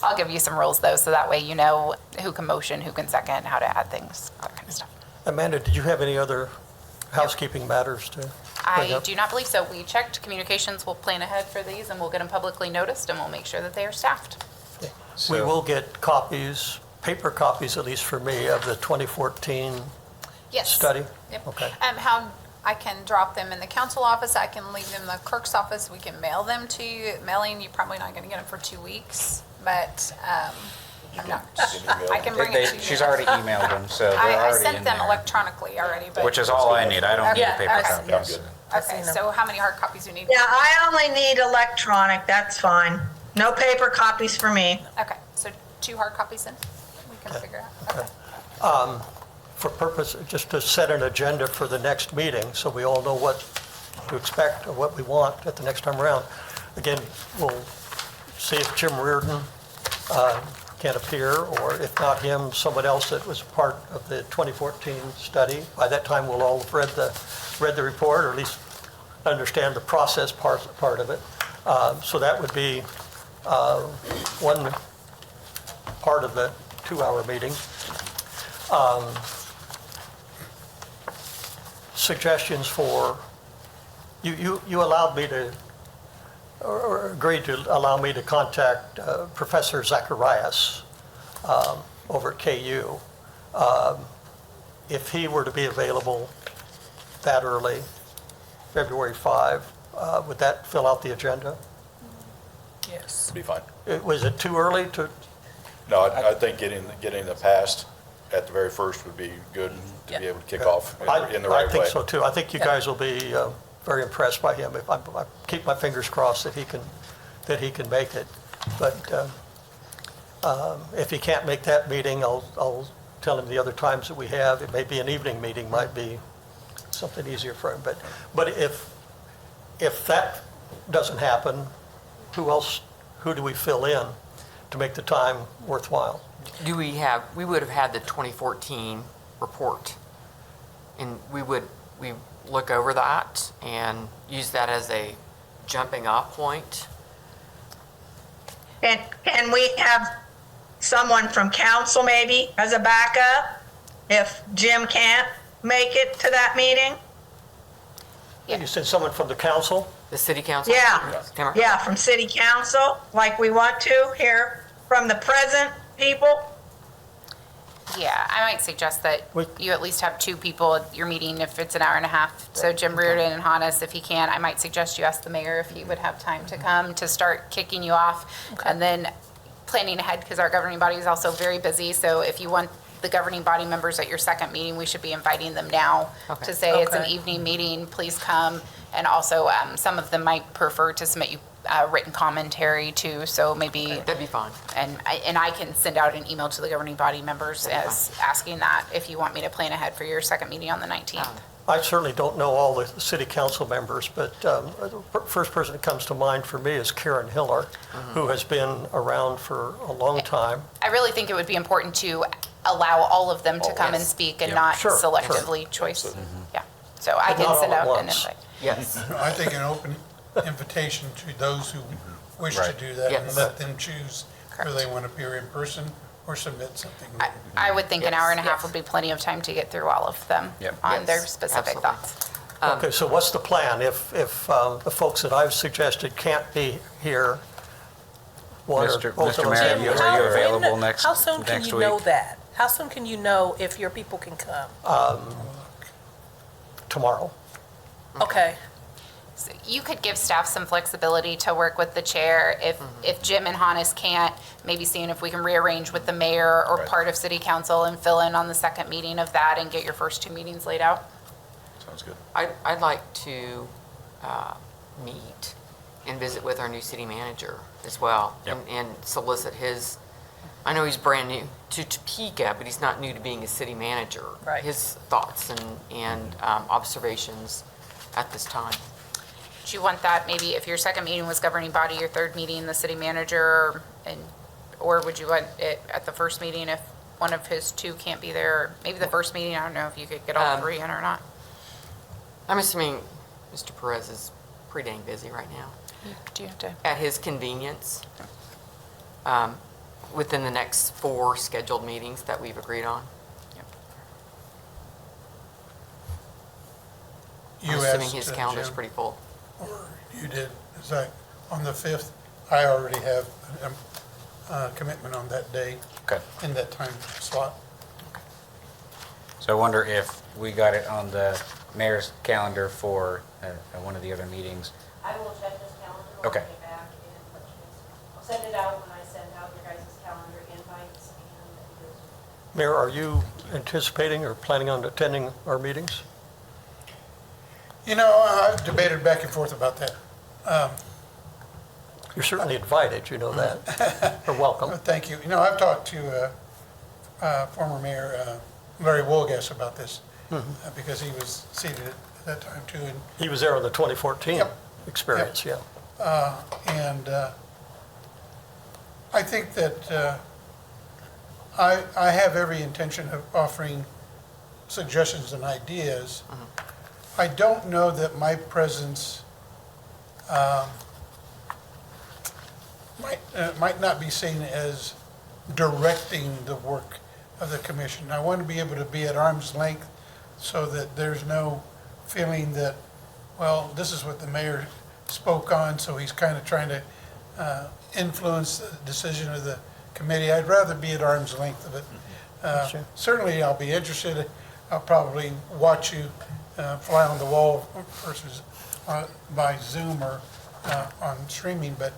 I'll give you some rules though, so that way you know who can motion, who can second, how to add things, that kind of stuff. Amanda, did you have any other housekeeping matters to bring I up? do not believe so. We checked communications. We'll plan ahead for these and we'll get them publicly noticed and we'll make sure that they are staffed. We So- will get copies, paper copies at least for me, of the 2014 Yes. study? Yep. Okay. How, I can drop them in the council office, I can leave them in the clerk's office, we can mail them to you. Mailing, you're probably not gonna get them for 2 weeks, but, I'm not, I can bring it to you. She's already emailed them, so they're I already in sent them there. electronically already, but. Which is all I need. I don't need a Yeah, paper okay. copy. Okay, so how many hard copies do you need? Yeah, I only need electronic, that's fine. No paper copies for me. Okay, so 2 hard copies then? We can figure it out, okay. For purpose, just to set an agenda for the next meeting, so we all know what to expect or what we want at the next time around. Again, we'll see if Jim Reardon can appear, or if not him, someone else that was part of the 2014 study. By that time, we'll all have read the report, or at least understand the process part of it. So that would be one part of the 2-hour meeting. suggestions for, you allowed me to, or agreed to allow me to contact Professor Zacharias over at KU. If he were to be available that early, February 5, would that fill out the agenda? Yes. Be fine. Was it too early to, No, I think getting the past at the very first would be good to be able to kick off in the right way. I think so too. I think you guys will be very impressed by him. If I keep my fingers crossed that he can make it. But if he can't make that meeting, I'll tell him the other times that we have. It may be an evening meeting, might be something easier for him. But if that doesn't happen, who do we fill in to make the time worthwhile? We would have had the 2014 report, and we look over that and use that as a jumping off point. And can we have someone from council maybe as a backup if Jim can't make it to that meeting? You said someone from the council? The city council? Yeah. Tamara? Yeah, from city council, like we want to hear from the present people. Yeah, I might suggest that Wait. you at least have two people at your meeting if it's an hour and a half. So Jim Reardon and Hannes, if he can. I might suggest you ask the mayor if he would have time to come to start kicking you off. And then planning ahead, because our governing body is also very busy. So if you want the governing body members at your second meeting, we should be inviting them now to say it's an Okay. evening meeting, please come. And also, some of them might prefer to submit you written commentary too, so maybe. That'd be fine. And I can send out an email to the governing body members as asking that if you want me to plan ahead for your second meeting on the 19th. I certainly don't know all the city council members, but the first person that comes to mind for me is Karen Hiller, who has been around for a long time. I really think it would be important to allow all of them to come and speak and not Sure, selectively choice. Absolutely. Yeah, so I But can not send all at out an once. invite. Yes. I think an open invitation to those who wish to Right. do that and Yes. let them choose whether Correct. they want to appear in person or submit something. I would think an hour and a half Yes. would be plenty of time to get through all of them Yep. on their Yes, specific absolutely. thoughts. Okay, so what's the plan? If the folks that I've suggested can't be here, one or Mr. both of us? Mayor, can you- be are you here? available next How soon can next you know week? that? How soon can you know if your people can come? Tomorrow. Okay, So you could give staff some flexibility to work with the chair if Jim and Hannes can't, maybe seeing if we can rearrange with the mayor or Right. part of city council and fill in on the second meeting of that and get your first two meetings laid out. Sounds good. I'd like to meet and visit with our new city manager as well, Yep. and solicit his, I know he's brand new to Topeka, but he's not new to being a city manager. Right. His thoughts and observations at this time. Do you want that maybe if your second meeting was governing body, your third meeting, the city manager, or would you want it at the first meeting if one of his two can't be there? Maybe the first meeting, I don't know if you could get all three in or not. I'm assuming Mr. Perez is pretty dang busy right now. Do you have to? At his convenience, within the next 4 scheduled meetings that we've agreed on. You I'm assuming asked, his calendar's Jim, pretty full. or you did, is that on the 5th? I already have a commitment on that day Okay. in that time slot. So I wonder if we got it on the mayor's calendar for one of the other meetings. I will check this calendar when I Okay. get back and touch base. I'll send it out when I send out your guys' calendar invites and Mayor, are you anticipating or planning on attending our meetings? You know, I've debated back and forth about that. You're certainly invited, you know that. You're welcome. Thank you. You know, I've talked to former Mayor Larry Wolgass about this because he was seated at that time too. And He was there on the 2014 Yep. experience, yeah. And I think that I have every intention of offering suggestions and ideas. I don't know that my presence might not be seen as directing the work of the commission. I want to be able to be at arm's length so that there's no feeling that, well, this is what the mayor spoke on, so he's kind of trying to influence the decision of the committee. I'd rather be at arm's length of it. Sure. Certainly, I'll be interested. I'll probably watch you fly on the wall versus by Zoom or on streaming, but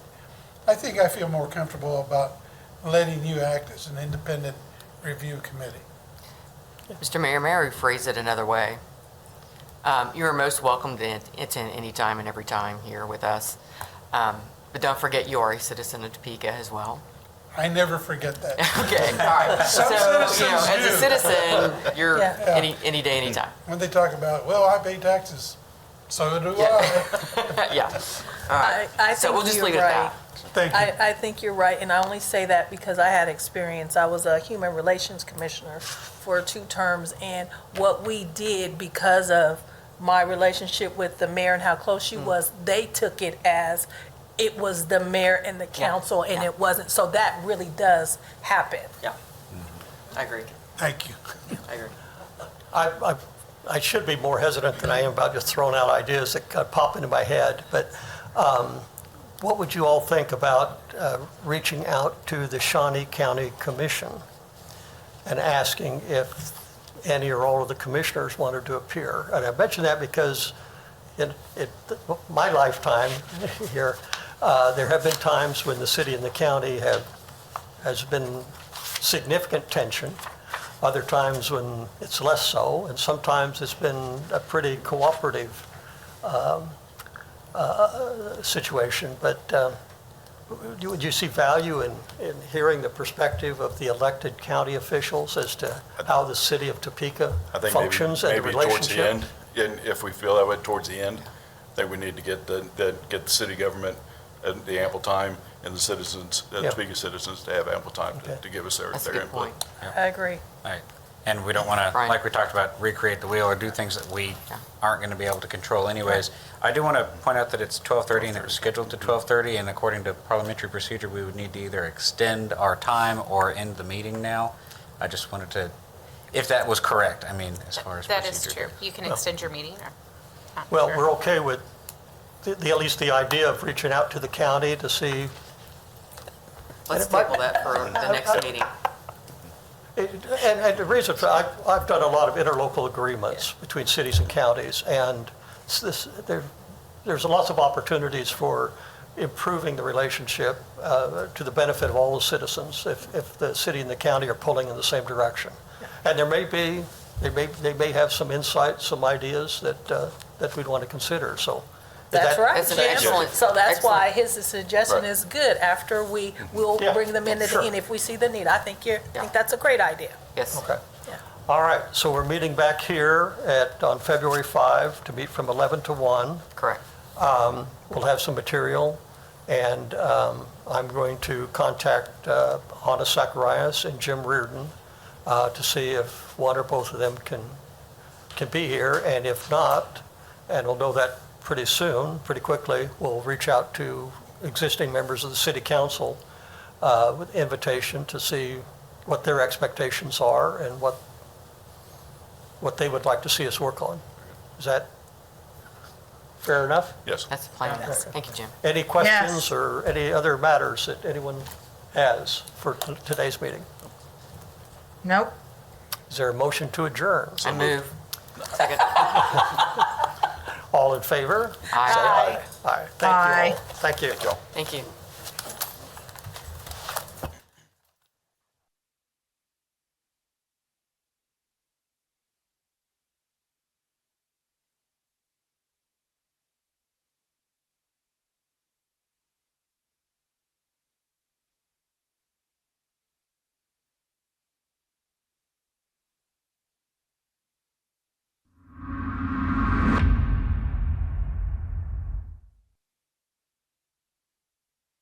I think I feel more comfortable about letting you act as an independent review committee. Mr. Mayor, may I rephrase it another way? You are most welcome to attend any time and every time here with us. But don't forget you are a citizen of Topeka as well. I never forget that. Okay, all right. Some So, citizens as a do. citizen, you're Yeah. any day, anytime. When they talk about, well, I pay taxes, so do I. Yeah. All right. I So think we'll just you're leave it at right. that. Thank you. I think you're right, and I only say that because I had experience. I was a Human Relations Commissioner for 2 terms, and what we did because of my relationship with the mayor and how close she was, they took it as it was the mayor and the council, and yeah. it wasn't. So that really does happen. Yeah. I agree. Thank you. I agree. I should be more hesitant than I am about just throwing out ideas that kind of pop into my head, but what would you all think about reaching out to the Shawnee County Commission and asking if any or all of the commissioners wanted to appear? And I mention that because in my lifetime here, there have been times when the city and the county has been significant tension, other times when it's less so, and sometimes it's been a pretty cooperative situation. But would you see value in hearing the perspective of the elected county officials as to how the city of Topeka I think functions and the maybe towards the relationship? end, and if we feel that way towards the end, then we need to get the city government the ample time and the citizens, Yeah. Topeka citizens, to have ample time Okay. to give us their That's a their good input. point. I agree. Right. And we don't want to, Brian. like we talked about, recreate the wheel or do things that we aren't going to be able to control anyways. I do want to point out that it's 12:30 and it was scheduled to 12:30, and according to parliamentary procedure, we would need to either extend our time or end the meeting now. I just wanted to, if that was correct, I mean, as far as That procedure is true. goes. You can extend your meeting or not. Well, Sure. we're okay with at least the idea of reaching out to the county to see. Let's And it might- table that for the next meeting. And the reason for, I've done a lot of interlocal agreements between cities and counties, and there's lots of opportunities for improving the relationship to the benefit of all the citizens if the city and the county are pulling in the same direction. And they may have some insights, some ideas that we'd want to consider, so. That's right, That's an Jim. excellent- So that's why excellent. his suggestion Right. is good. After we'll Yeah, bring them in at sure. the end if we see the need. I think Yeah. that's a great idea. Yes. Okay. Yeah. All right, so we're meeting back here on February 5 to meet from 11 to 1. Correct. We'll have some material, and I'm going to contact Hannah Zacharias and Jim Reardon to see if one or both of them can be here, and if not, and we'll know that pretty soon, pretty quickly, we'll reach out to existing members of the city council with invitation to see what their expectations are and what they would like to see us work on. Is that fair enough? Yes. That's the plan. Yes. Thank you, Jim. Any questions or any other matters that anyone has for today's meeting? Nope. Is there a motion to adjourn? I move. Second. All in favor? Aye. Aye. Thank you all. Aye. Thank you. Thank you.